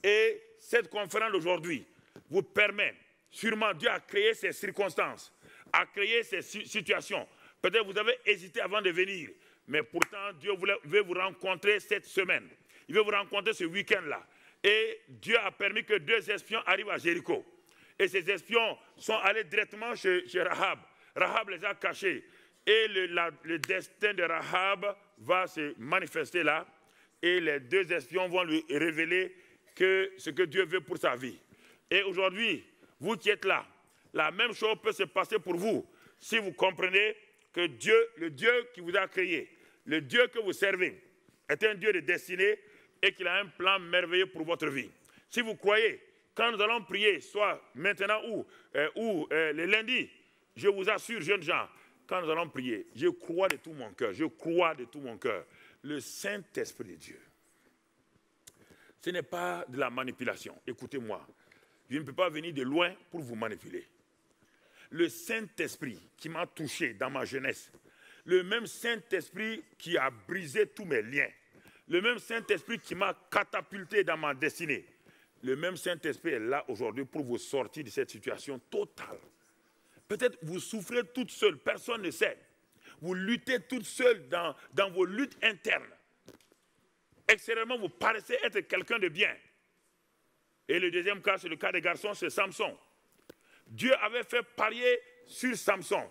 Et cette conférence d'aujourd'hui vous permet, sûrement Dieu a créé ces circonstances, a créé ces situations. Peut-être vous avez hésité avant de venir, mais pourtant Dieu veut vous rencontrer cette semaine. Il veut vous rencontrer ce week-end-là. Et Dieu a permis que 2 espions arrivent à Jéricho. Et ces espions sont allés directement chez Rahab. Rahab les a cachés. Et le destin de Rahab va se manifester là. Et les 2 espions vont lui révéler ce que Dieu veut pour sa vie. Et aujourd'hui, vous qui êtes là, la même chose peut se passer pour vous. Si vous comprenez que Dieu, le Dieu qui vous a créé, le Dieu que vous servez, est un Dieu de destinée et qu'il a un plan merveilleux pour votre vie. Si vous croyez, quand nous allons prier, soit maintenant ou le lundi, je vous assure, jeunes gens, quand nous allons prier, je crois de tout mon cœur, je crois de tout mon cœur, le Saint-Esprit de Dieu. Ce n'est pas de la manipulation. Écoutez-moi, je ne peux pas venir de loin pour vous manipuler. Le Saint-Esprit qui m'a touché dans ma jeunesse, le même Saint-Esprit qui a brisé tous mes liens, le même Saint-Esprit qui m'a catapulté dans ma destinée, le même Saint-Esprit est là aujourd'hui pour vous sortir de cette situation totale. Peut-être vous souffrez toute seule, personne ne sait. Vous luttez toute seule dans vos luttes internes. Extérieurement, vous paraissez être quelqu'un de bien. Et le deuxième cas, c'est le cas des garçons, c'est Samson. Dieu avait fait parier sur Samson.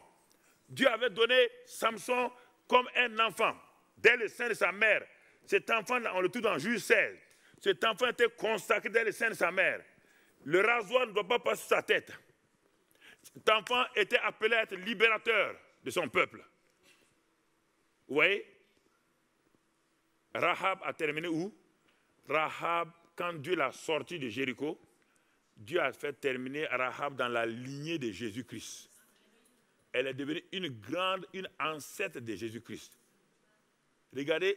Dieu avait donné Samson comme un enfant. Dès le sein de sa mère, cet enfant, on le trouve dans Juge 16. Cet enfant était consacré dès le sein de sa mère. Le rasoir ne doit pas passer sur sa tête. Cet enfant était appelé à être libérateur de son peuple. Vous voyez? Rahab a terminé où? Rahab, quand Dieu l'a sorti de Jéricho, Dieu a fait terminer Rahab dans la lignée de Jésus-Christ. Elle est devenue une ancêtre de Jésus-Christ. Regardez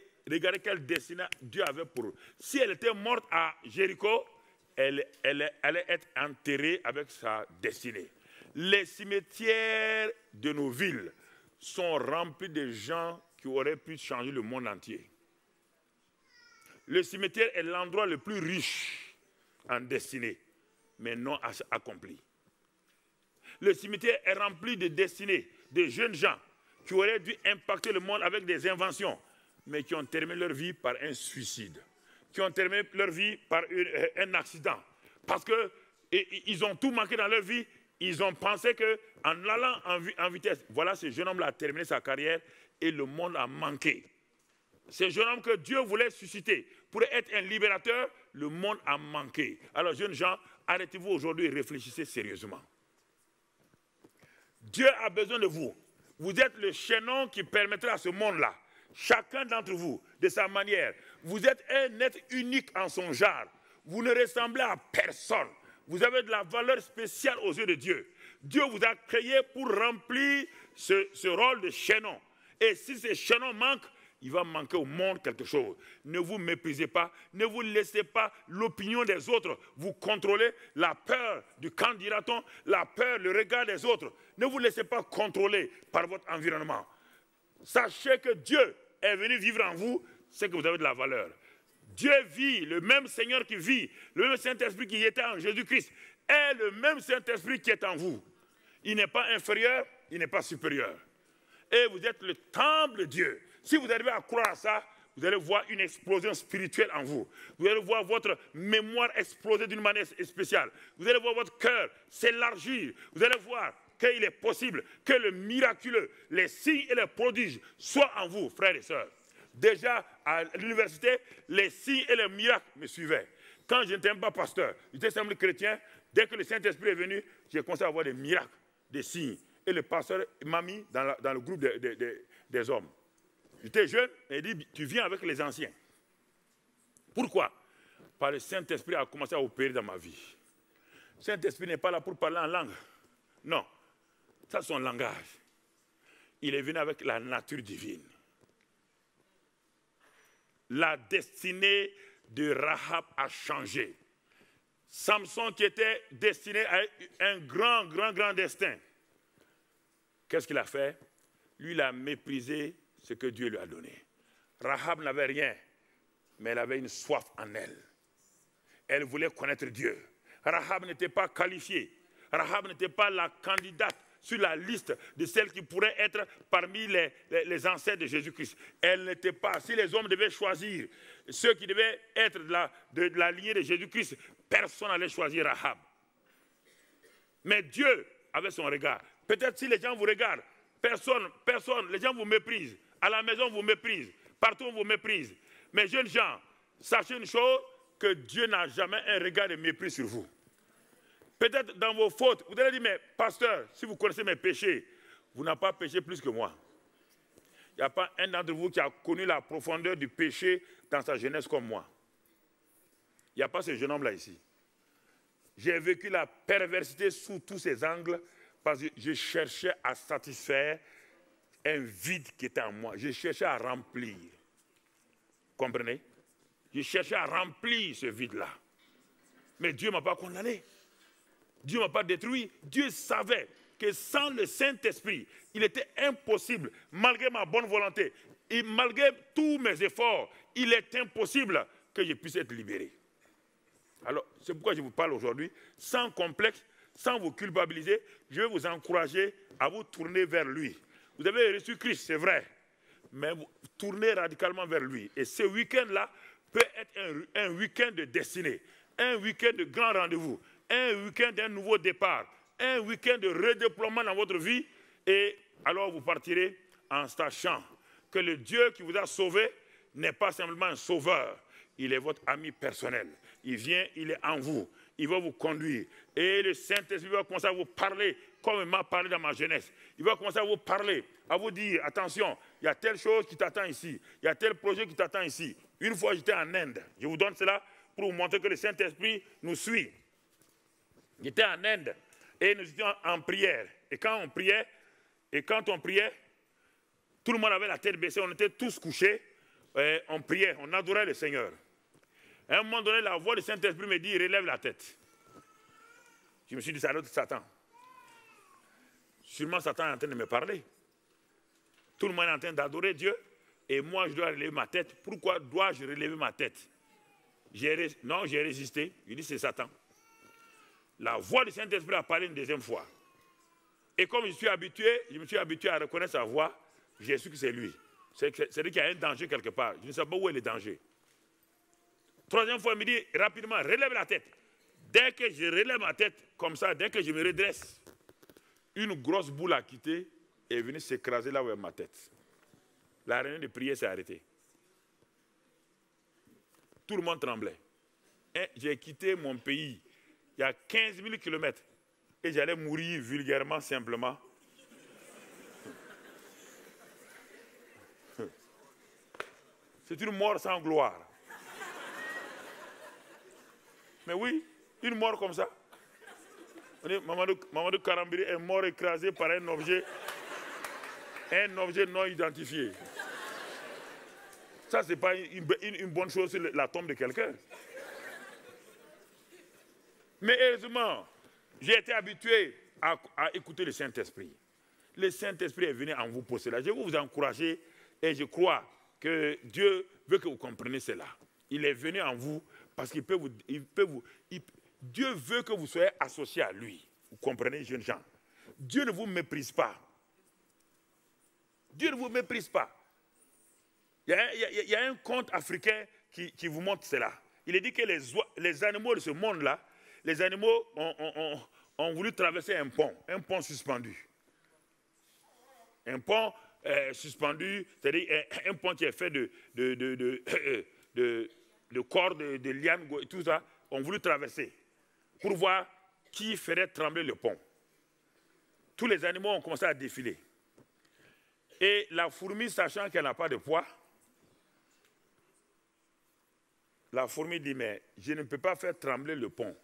quel destin Dieu avait pour eux. Si elle était morte à Jéricho, elle allait être enterrée avec sa destinée. Les cimetières de nos villes sont remplis de gens qui auraient pu changer le monde entier. Le cimetière est l'endroit le plus riche en destinée, mais non accompli. Le cimetière est rempli de destinées, de jeunes gens qui auraient dû impacter le monde avec des inventions, mais qui ont terminé leur vie par un suicide, qui ont terminé leur vie par un accident. Parce qu'ils ont tout manqué dans leur vie, ils ont pensé qu'en allant en vitesse, voilà, ce jeune homme-là a terminé sa carrière et le monde a manqué. Ce jeune homme que Dieu voulait susciter pour être un libérateur, le monde a manqué. Alors, jeunes gens, arrêtez-vous aujourd'hui et réfléchissez sérieusement. Dieu a besoin de vous. Vous êtes le chaînon qui permettra à ce monde-là, chacun d'entre vous, de sa manière. Vous êtes un être unique en son genre. Vous ne ressemblez à personne. Vous avez de la valeur spéciale aux yeux de Dieu. Dieu vous a créé pour remplir ce rôle de chaînon. Et si ce chaînon manque, il va manquer au monde quelque chose. Ne vous méprisez pas, ne vous laissez pas l'opinion des autres vous contrôler, la peur du quand dira-t-on, la peur, le regard des autres. Ne vous laissez pas contrôler par votre environnement. Sachez que Dieu est venu vivre en vous, c'est que vous avez de la valeur. Dieu vit, le même Seigneur qui vit, le même Saint-Esprit qui était en Jésus-Christ, est le même Saint-Esprit qui est en vous. Il n'est pas inférieur, il n'est pas supérieur. Et vous êtes le temple de Dieu. Si vous arrivez à croire à ça, vous allez voir une explosion spirituelle en vous. Vous allez voir votre mémoire exploser d'une manière spéciale. Vous allez voir votre cœur s'élargir. Vous allez voir qu'il est possible que le miraculeux, les signes et les prodiges soient en vous, frères et sœurs. Déjà, à l'université, les signes et les miracles me suivaient. Quand je n'étais même pas pasteur, j'étais simple chrétien. Dès que le Saint-Esprit est venu, j'ai commencé à voir des miracles, des signes. Et le pasteur m'a mis dans le groupe des hommes. J'étais jeune et il dit, tu viens avec les anciens. Pourquoi? Parce que le Saint-Esprit a commencé à opérer dans ma vie. Le Saint-Esprit n'est pas là pour parler en langue. Non, ça c'est son langage. Il est venu avec la nature divine. La destinée de Rahab a changé. Samson qui était destiné à un grand destin. Qu'est-ce qu'il a fait? Lui, il a méprisé ce que Dieu lui a donné. Rahab n'avait rien, mais elle avait une soif en elle. Elle voulait connaître Dieu. Rahab n'était pas qualifiée. Rahab n'était pas la candidate sur la liste de celles qui pourraient être parmi les ancêtres de Jésus-Christ. Elle n'était pas. Si les hommes devaient choisir ceux qui devaient être de la lignée de Jésus-Christ, personne n'allait choisir Rahab. Mais Dieu avait son regard. Peut-être si les gens vous regardent, personne, les gens vous méprisent. À la maison, vous méprisent. Partout, on vous méprise. Mais jeunes gens, sachez une chose, que Dieu n'a jamais un regard de mépris sur vous. Peut-être dans vos fautes, vous allez dire, mais pasteur, si vous connaissez mes péchés, vous n'avez pas péché plus que moi. Il Il n'y a pas un d'entre vous qui a connu la profondeur du péché dans sa jeunesse comme moi. Il n'y a pas ce jeune homme-là ici. J'ai vécu la perversité sous tous ses angles parce que je cherchais à satisfaire un vide qui était en moi. Je cherchais à remplir. Comprenez? Je cherchais à remplir ce vide-là. Mais Dieu ne m'a pas condamné. Dieu ne m'a pas détruit. Dieu savait que sans le Saint-Esprit, il était impossible, malgré ma bonne volonté, et malgré tous mes efforts, il est impossible que je puisse être libéré. Alors, c'est pourquoi je vous parle aujourd'hui, sans complexe, sans vous culpabiliser, je vais vous encourager à vous tourner vers lui. Vous avez reçu Christ, c'est vrai, mais vous tournez radicalement vers lui. Et ce week-end-là peut être un week-end de destinée, un week-end de grand rendez-vous, un week-end d'un nouveau départ, un week-end de redéploiement dans votre vie. Et alors vous partirez en sachant que le Dieu qui vous a sauvé n'est pas simplement un sauveur, il est votre ami personnel. Il vient, il est en vous, il va vous conduire. Et le Saint-Esprit va commencer à vous parler comme il m'a parlé dans ma jeunesse. Il va commencer à vous parler, à vous dire, attention, il y a telle chose qui t'attend ici, il y a tel projet qui t'attend ici. Une fois j'étais en Inde, je vous donne cela pour vous montrer que le Saint-Esprit nous suit. J'étais en Inde et nous étions en prière. Et quand on priait, tout le monde avait la tête baissée, on était tous couchés, on priait, on adorait le Seigneur. À un moment donné, la voix du Saint-Esprit me dit, relève la tête. Je me suis dit, ça doit être Satan. Sûrement Satan est en train de me parler. Tout le monde est en train d'adorer Dieu et moi je dois relever ma tête. Pourquoi dois-je relever ma tête? Non, j'ai résisté. Je dis, c'est Satan. La voix du Saint-Esprit a parlé une deuxième fois. Et comme je me suis habitué à reconnaître sa voix, j'ai su que c'est lui. C'est-à-dire qu'il y a un danger quelque part. Je ne sais pas où est le danger. Troisième fois, il me dit rapidement, relève la tête. Dès que je relève ma tête, comme ça, dès que je me redresse, une grosse boule a quitté et est venue s'écraser là où est ma tête. La réunion de prière s'est arrêtée. Tout le monde tremblait. J'ai quitté mon pays il y a 15 000 kilomètres et j'allais mourir vulgairement, simplement. C'est une mort sans gloire. Mais oui, une mort comme ça. Mamadou Karambiri est mort écrasé par un objet non identifié. Ça, ce n'est pas une bonne chose sur la tombe de quelqu'un. Mais heureusement, j'ai été habitué à écouter le Saint-Esprit. Le Saint-Esprit est venu en vous pour cela. Je vais vous encourager et je crois que Dieu veut que vous compreniez cela. Il est venu en vous parce qu'il Dieu veut que vous soyez associés à lui. Vous comprenez, jeunes gens? Dieu ne vous méprise pas. Dieu ne vous méprise pas. Il y a un conte africain qui vous montre cela. Il est dit que les animaux de ce monde-là, les animaux ont voulu traverser un pont suspendu. Un pont suspendu, c'est-à-dire un pont qui est fait de cordes, de lianes, et tout ça, ont voulu traverser pour voir qui ferait trembler le pont. Tous les animaux ont commencé à défiler. Et la fourmi, sachant qu'elle n'a pas de poids, la fourmi dit, mais je ne peux pas faire trembler le pont.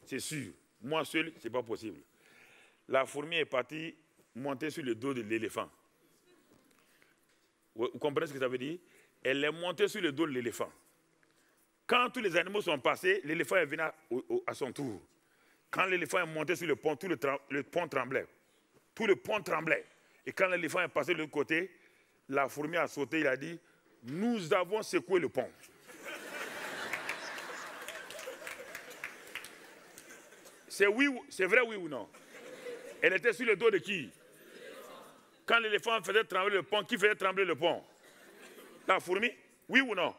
C'est sûr, moi seul, ce n'est pas possible. La fourmi est partie monter sur le dos de l'éléphant. Vous comprenez ce que ça veut dire? Elle est montée sur le dos de l'éléphant. Quand tous les animaux sont passés, l'éléphant est venu à son tour. Quand l'éléphant est monté sur le pont, tout le pont tremblait. Tout le pont tremblait. Et quand l'éléphant est passé de l'autre côté, la fourmi a sauté, il a dit, nous avons secoué le pont. C'est vrai, oui ou non? Elle était sur le dos de qui? Quand l'éléphant faisait trembler le pont, qui faisait trembler le pont? La fourmi? Oui ou non?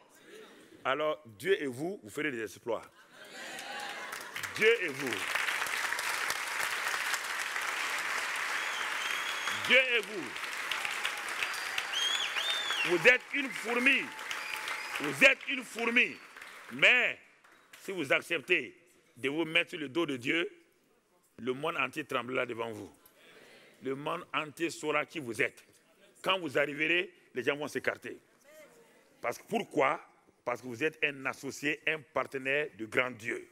Alors, Dieu et vous, vous ferez des exploits. Dieu et vous. Dieu et vous. Vous êtes une fourmi. Vous êtes une fourmi. Mais, si vous acceptez de vous mettre sur le dos de Dieu, le monde entier tremblera devant vous. Le monde entier saura qui vous êtes. Quand vous arriverez les gens vont s'écarter. Pourquoi? Parce que vous êtes un associé, un partenaire du grand Dieu.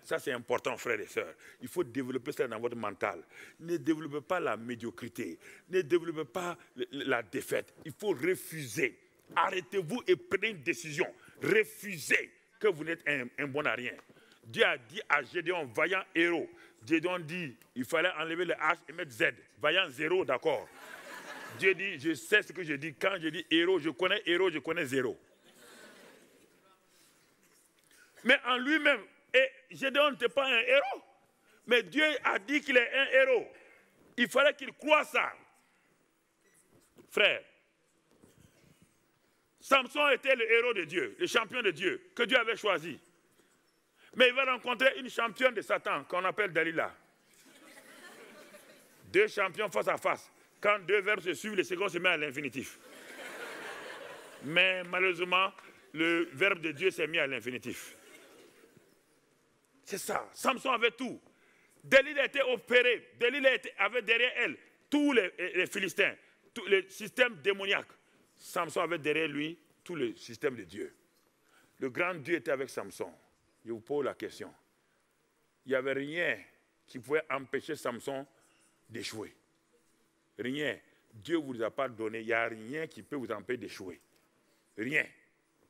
Ça, c'est important, frères et sœurs. Il faut développer ça dans votre mental. Ne développez pas la médiocrité. Ne développez pas la défaite. Il faut refuser. Arrêtez-vous et prenez une décision. Refusez que vous n'êtes un bon à rien. Dieu a dit à Gédéon, vaillant héros. Gédéon dit, il fallait enlever le H et mettre Z. Vaillant zéro, d'accord. Dieu dit, je sais ce que je dis. Quand je dis héros, je connais zéro. Mais en lui-même, et Gédéon n'était pas un héros. Mais Dieu a dit qu'il est un héros. Il fallait qu'il croie ça. Frère, Samson était le héros de Dieu, le champion de Dieu, que Dieu avait choisi. Mais il va rencontrer une championne de Satan qu'on appelle Dalila. Deux champions face à face. Quand deux verbes se suivent, le second se met à l'infinitif. Mais malheureusement, le verbe de Dieu s'est mis à l'infinitif. C'est ça. Samson avait tout. Dalila était opéré. Dalila avait derrière elle tous les Philistins, tout le système démoniaque. Samson avait derrière lui tout le système de Dieu. Le grand Dieu était avec Samson. Je vous pose la question. Il n'y avait rien qui pouvait empêcher Samson d'échouer. Rien. Dieu ne vous a pas donné. Il n'y a rien qui peut vous empêcher d'échouer. Rien.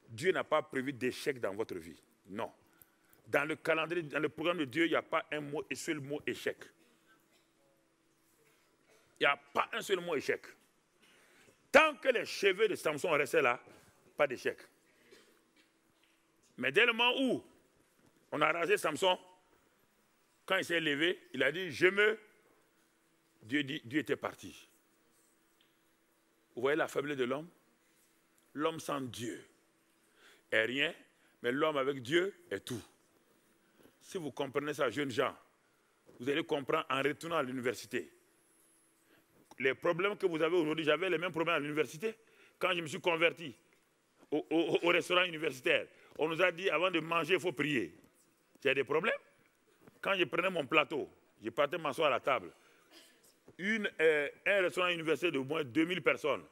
Dieu n'a pas prévu d'échec dans votre vie. Non. Dans le calendrier, dans le programme de Dieu, il n'y a pas un seul mot échec. Il n'y a pas un seul mot échec. Tant que les cheveux de Samson restaient là, pas d'échec. Mais dès le moment où on a rasé Samson, quand il s'est levé, il a dit, Dieu était parti. Vous voyez la faiblesse de l'homme? L'homme sans Dieu est rien, mais l'homme avec Dieu est tout. Si vous comprenez ça, jeunes gens, vous allez comprendre en retournant à l'université. Les problèmes que vous avez aujourd'hui, j'avais les mêmes problèmes à l'université. Quand je me suis converti au restaurant universitaire, on nous a dit avant de manger, il faut prier. J'ai des problèmes. Quand je prenais mon plateau, je partais m'asseoir à la table. Un restaurant universitaire de au moins 2000 personnes.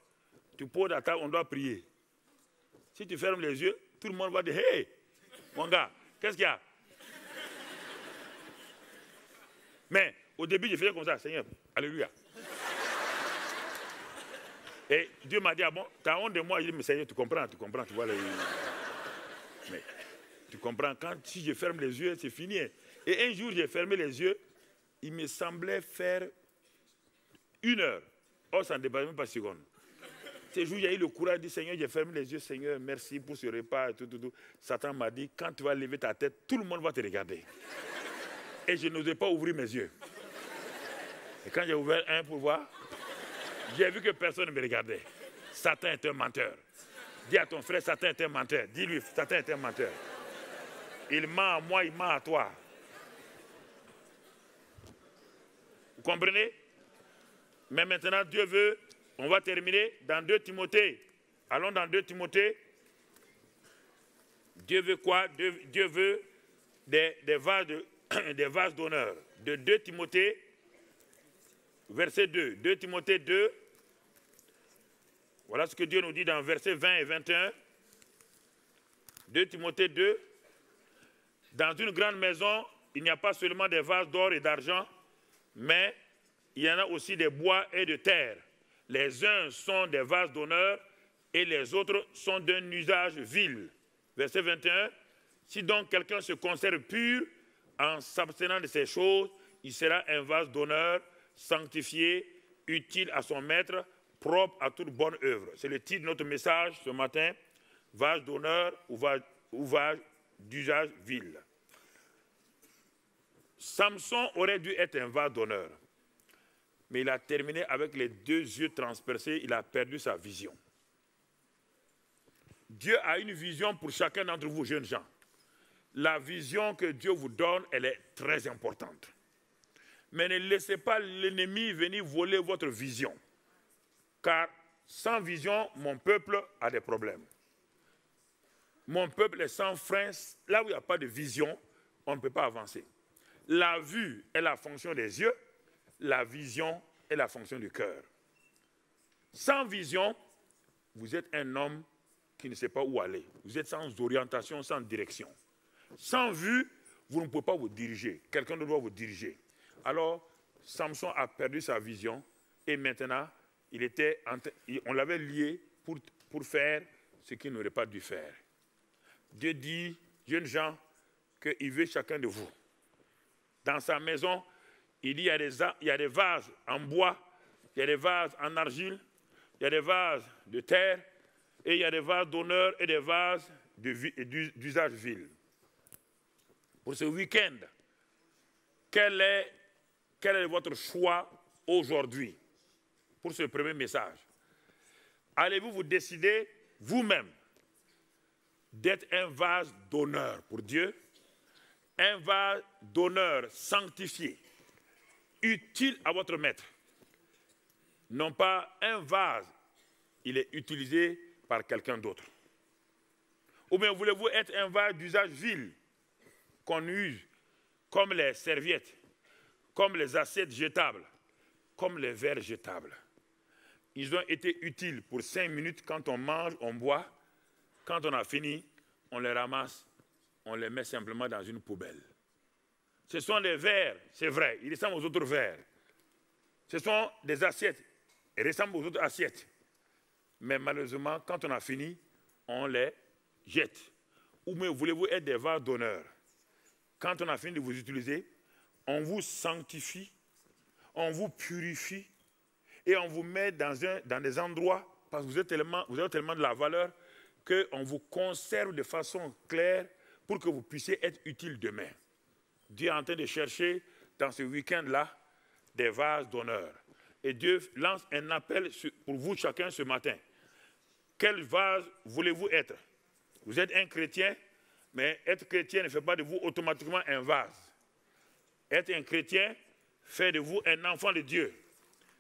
Tu poses la table, on doit prier. Si tu fermes les yeux, tout le monde va dire, hey, mon gars, qu'est-ce qu'il y a? Mais au début, je faisais comme ça, Seigneur, alléluia. Et Dieu m'a dit, ah bon, tu as honte de moi? Je dis, mais Seigneur, tu comprends, tu vois. Mais tu comprends, si je ferme les yeux, c'est fini. Et un jour, j'ai fermé les yeux, il me semblait faire 1 heure. Oh, ça ne dépasse même pas une seconde. Ce jour, j'ai eu le courage de dire, Seigneur, j'ai fermé les yeux, Seigneur, merci pour ce repas, tout. Satan m'a dit, quand tu vas lever ta tête, tout le monde va te regarder. Et je n'osais pas ouvrir mes yeux. Et quand j'ai ouvert un pour voir, j'ai vu que personne ne me regardait. Satan est un menteur. Dis à ton frère, Satan est un menteur. Dis-lui, Satan est un menteur. Il ment à moi, il ment à toi. Vous comprenez? Mais maintenant, Dieu veut, on va terminer dans 2 Timothée. Allons dans 2 Timothée. Dieu veut quoi? Dieu veut des vases d'honneur. De 2 Timothée, verset 2. 2 Timothée 2. Voilà ce que Dieu nous dit dans versets 20 et 21. 2 Timothée 2. Dans une grande maison, il n'y a pas seulement des vases d'or et d'argent, mais il y en a aussi des bois et de terre. Les uns sont des vases d'honneur et les autres sont d'un usage vil. Verset 21. Si donc quelqu'un se conserve pur en s'abstenant de ces choses, il sera un vase d'honneur, sanctifié, utile à son maître, propre à toute bonne œuvre. C'est le titre de notre message ce matin, vase d'honneur ou vase d'usage vil. Samson aurait dû être un vase d'honneur, mais il a terminé avec les 2 yeux transpercés, il a perdu sa vision. Dieu a une vision pour chacun d'entre vous, jeunes gens. La vision que Dieu vous donne, elle est très importante. Mais ne laissez pas l'ennemi venir voler votre vision. Car sans vision, mon peuple a des problèmes. Mon peuple est sans frein. Là où il n'y a pas de vision, on ne peut pas avancer. La vue est la fonction des yeux, la vision est la fonction du cœur. Sans vision, vous êtes un homme qui ne sait pas où aller. Vous êtes sans orientation, sans direction. Sans vue, vous ne pouvez pas vous diriger. Quelqu'un doit vous diriger. Alors, Samson a perdu sa vision et maintenant, on l'avait lié pour faire ce qu'il n'aurait pas dû faire. Dieu dit, jeunes gens, qu'il veut chacun de vous. Dans sa maison, il y a des vases en bois, il y a des vases en argile, il y a des vases de terre, et il y a des vases d'honneur et des vases d'usage vil. Pour ce week-end, quel est votre choix aujourd'hui pour ce premier message? Allez-vous vous décider vous-même d'être un vase d'honneur pour Dieu, un vase d'honneur sanctifié, utile à votre maître? Non pas un vase, il est utilisé par quelqu'un d'autre. Ou bien voulez-vous être un vase d'usage vil qu'on use comme les serviettes, comme les assiettes jetables, comme les verres jetables? Ils ont été utiles pour 5 minutes quand on mange, on boit. Quand on a fini, on les ramasse, on les met simplement dans une poubelle. Ce sont des verres, c'est vrai, ils ressemblent aux autres verres. Ce sont des assiettes, ils ressemblent aux autres assiettes. Mais malheureusement, quand on a fini, on les jette. Ou bien voulez-vous être des vases d'honneur? Quand on a fini de vous utiliser, on vous sanctifie, on vous purifie et on vous met dans des endroits, parce que vous avez tellement de la valeur, qu'on vous conserve de façon claire pour que vous puissiez être utile demain. Dieu est en train de chercher dans ce week-end-là des vases d'honneur. Et Dieu lance un appel pour vous chacun ce matin. Quel vase voulez-vous être? Vous êtes un chrétien, mais être chrétien ne fait pas de vous automatiquement un vase. Être un chrétien fait de vous un enfant de Dieu.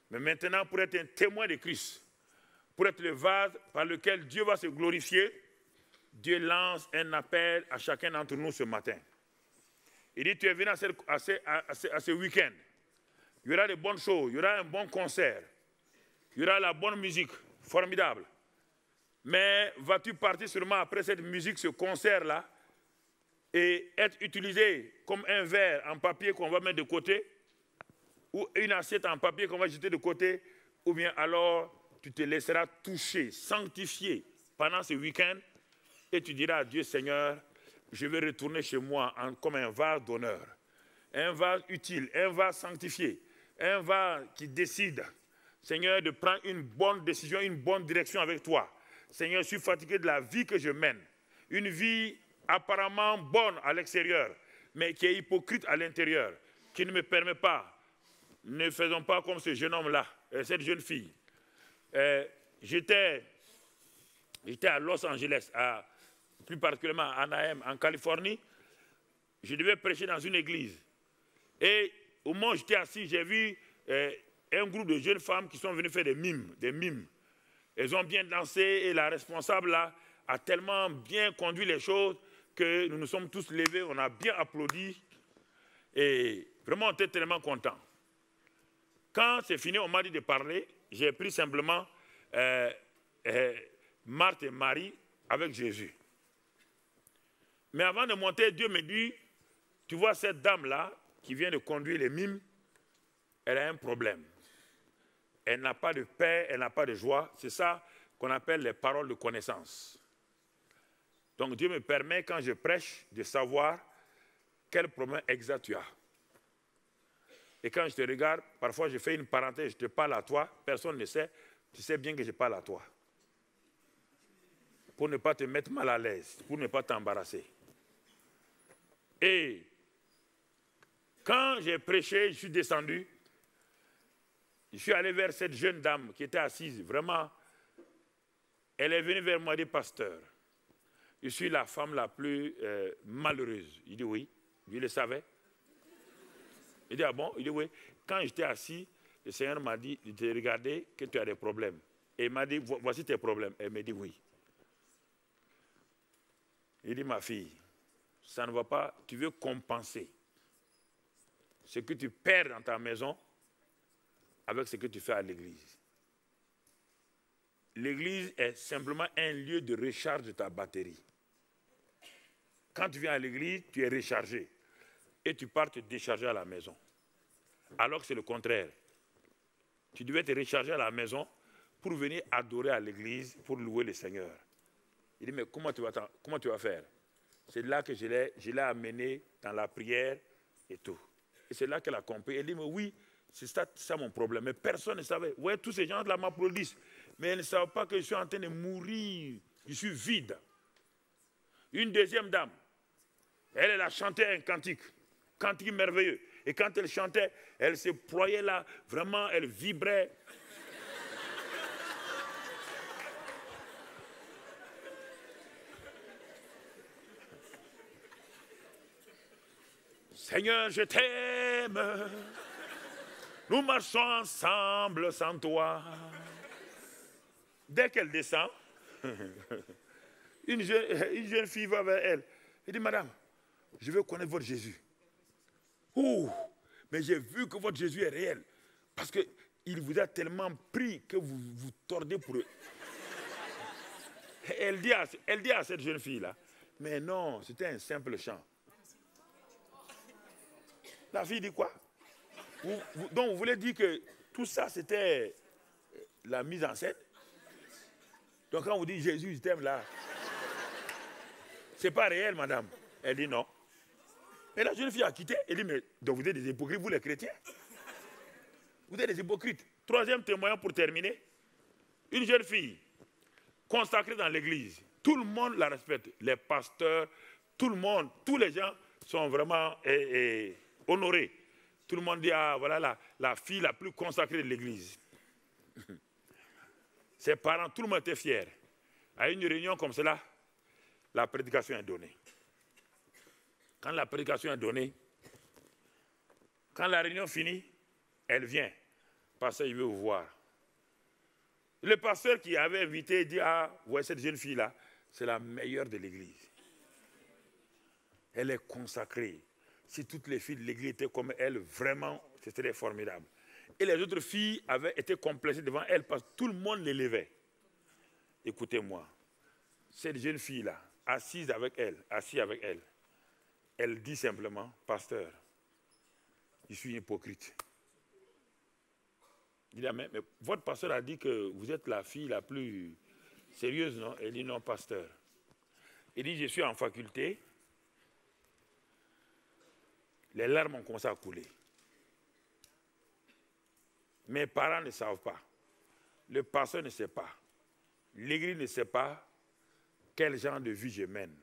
Mais maintenant, pour être un témoin de Christ, pour être le vase par lequel Dieu va se glorifier, Dieu lance un appel à chacun d'entre nous ce matin. Il dit, tu es venu à ce week-end. Il y aura de bonnes choses, il y aura un bon concert, il y aura la bonne musique, formidable. Mais vas-tu partir seulement après cette musique, ce concert-là, et être utilisé comme un verre en papier qu'on va mettre de côté, ou une assiette en papier qu'on va jeter de côté, ou bien alors tu te laisseras toucher, sanctifier pendant ce week-end, et tu diras à Dieu, Seigneur, je vais retourner chez moi comme un vase d'honneur, un vase utile, un vase sanctifié, un vase qui décide, Seigneur, de prendre une bonne décision, une bonne direction avec toi. Seigneur, je suis fatigué de la vie que je mène, une vie apparemment bonne à l'extérieur, mais qui est hypocrite à l'intérieur, qui ne me permet pas. Ne faisons pas comme ce jeune homme-là, cette jeune fille. J'étais à Los Angeles, plus particulièrement à Anaheim, en Californie. Je devais prêcher dans une église. Et au moment où j'étais assis, j'ai vu un groupe de jeunes femmes qui sont venues faire des mimes. Elles ont bien dansé et la responsable là a tellement bien conduit les choses que nous nous sommes tous levés, on a bien applaudi et vraiment on était tellement contents. Quand c'est fini, on m'a dit de parler, j'ai pris simplement Marthe et Marie avec Jésus. Mais avant de monter, Dieu me dit, tu vois cette dame-là qui vient de conduire les mimes, elle a un problème. Elle n'a pas de paix, elle n'a pas de joie. C'est ça qu'on appelle les paroles de connaissance. Donc Dieu me permet, quand je prêche, de savoir quel problème exact tu as. Et quand je te regarde, parfois je fais une parenthèse, je te parle à toi, personne ne sait, tu sais bien que je parle à toi. Pour ne pas te mettre mal à l'aise, pour ne pas t'embarrasser. Et quand j'ai prêché, je suis descendu, je suis allé vers cette jeune dame qui était assise, vraiment, elle est venue vers moi et dit, pasteur, je suis la femme la plus malheureuse. Il dit oui, lui le savait. Il dit ah bon, il dit oui. Quand j'étais assis, le Seigneur m'a dit, il t'a regardé que tu as des problèmes. Et il m'a dit, voici tes problèmes. Elle m'a dit oui. Il dit ma fille, ça ne va pas, tu veux compenser ce que tu perds dans ta maison avec ce que tu fais à l'église. l'église est simplement un lieu de recharge de ta batterie. Quand tu viens à l'église, tu es rechargé. Et tu pars te décharger à la maison. Alors que c'est le contraire. Tu devais te recharger à la maison pour venir adorer à l'église, pour louer le Seigneur. Il dit, mais comment tu vas faire? C'est là que je l'ai amené dans la prière et tout. Et c'est là qu'elle a compris. Elle dit, mais oui, c'est ça mon problème. Mais personne ne savait. Vous voyez, tous ces gens-là m'applaudissent. Mais elles ne savent pas que je suis en train de mourir. Je suis vide. Une deuxième dame, elle a chanté un cantique merveilleux. Et quand elle chantait, elle se ployait là, vraiment, elle vibrait. Seigneur, je t'aime. Nous marchons ensemble sans toi. Dès qu'elle descend, une jeune fille va vers elle. Elle dit, madame, je veux connaître votre Jésus. Oh, mais j'ai vu que votre Jésus est réel. Parce qu'il vous a tellement pris que vous vous tordez pour eux. Elle dit à cette jeune fille-là, mais non, c'était un simple chant. La fille dit quoi? Donc vous voulez dire que tout ça c'était la mise en scène? Donc quand on vous dit Jésus, je t'aime là, c'est pas réel, madame. Elle dit non. Et la jeune fille a quitté. Elle dit, mais donc vous êtes des hypocrites, vous les chrétiens? Vous êtes des hypocrites. Troisième témoin pour terminer. Une jeune fille consacrée dans l'église. Tout le monde la respecte. Les pasteurs, tout le monde, tous les gens sont vraiment honorés. Tout le monde dit, ah voilà la fille la plus consacrée de l'église. Ses parents, tout le monde était fier. À une réunion comme cela, la prédication est donnée. Quand la prédication est donnée, quand la réunion finit, elle vient. Pasteur, il veut vous voir. Le pasteur qui avait invité dit, ah, ouais, cette jeune fille-là, c'est la meilleure de l'église. Elle est consacrée. Si toutes les filles de l'église étaient comme elle, vraiment, c'était formidable. Et les autres filles avaient été complexées devant elle parce que tout le monde l'élevait. Écoutez-moi, cette jeune fille-là, assise avec elle, elle dit simplement, pasteur, je suis hypocrite. Il dit, mais votre pasteur a dit que vous êtes la fille la plus sérieuse, non? Elle dit, non, pasteur. Il dit, je suis en faculté. Les larmes ont commencé à couler. Mes parents ne savent pas. Le pasteur ne sait pas. L'église ne sait pas quel genre de vie je mène.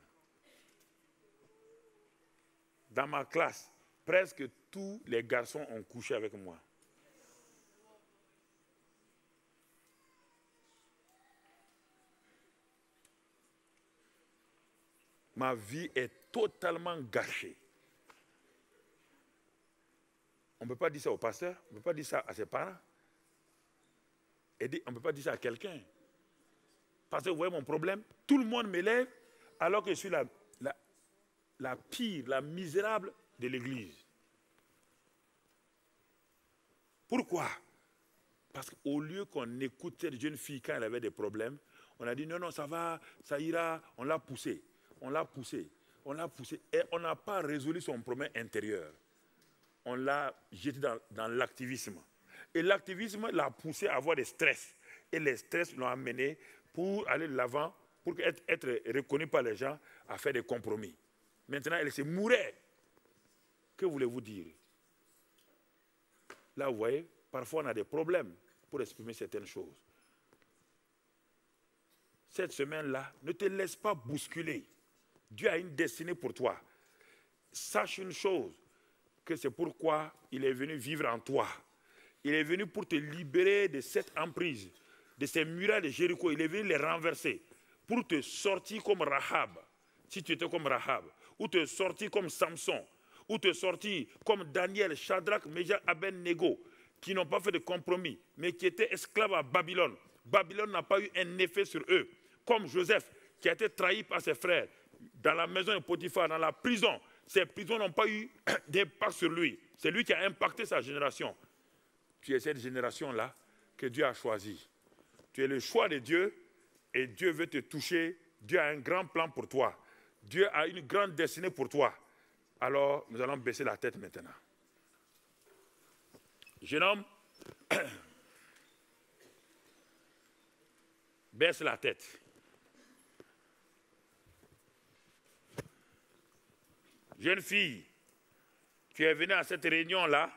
Dans ma classe, presque tous les garçons ont couché avec moi. Ma vie est totalement gâchée. On ne peut pas dire ça au pasteur, on ne peut pas dire ça à ses parents. Et on ne peut pas dire ça à quelqu'un. Parce que vous voyez mon problème, tout le monde m'élève alors que je suis la pire, la misérable de l'église. Pourquoi? Parce qu'au lieu qu'on écoute cette jeune fille quand elle avait des problèmes, on a dit non, ça va, ça ira, on l'a poussée. Et on n'a pas résolu son problème intérieur. On l'a jeté dans l'activisme. Et l'activisme l'a poussé à avoir des stress. Et les stress l'ont amené pour aller de l'avant, pour être reconnu par les gens, à faire des compromis. Maintenant, elle se mourait. Que voulez-vous dire? Là, vous voyez, parfois on a des problèmes pour exprimer certaines choses. Cette semaine-là, ne te laisse pas bousculer. Dieu a une destinée pour toi. Sache une chose, que c'est pourquoi il est venu vivre en toi. Il est venu pour te libérer de cette emprise, de ces murailles de Jéricho. Il est venu les renverser pour te sortir comme Rahab, si tu étais comme Rahab, ou te sortir comme Samson, ou te sortir comme Daniel, Shadrach, Meshach, Abed-Nego, qui n'ont pas fait de compromis, mais qui étaient esclaves à Babylone. Babylone n'a pas eu un effet sur eux. Comme Joseph, qui a été trahi par ses frères, dans la maison de Potiphar, dans la prison. Ces prisons n'ont pas eu d'impact sur lui. C'est lui qui a impacté sa génération. Tu es cette génération-là que Dieu a choisie. Tu es le choix de Dieu et Dieu veut te toucher. Dieu a un grand plan pour toi. Dieu a une grande destinée pour toi. Alors, nous allons baisser la tête maintenant. Jeune homme, baisse la tête. Jeune fille, tu es venue à cette réunion-là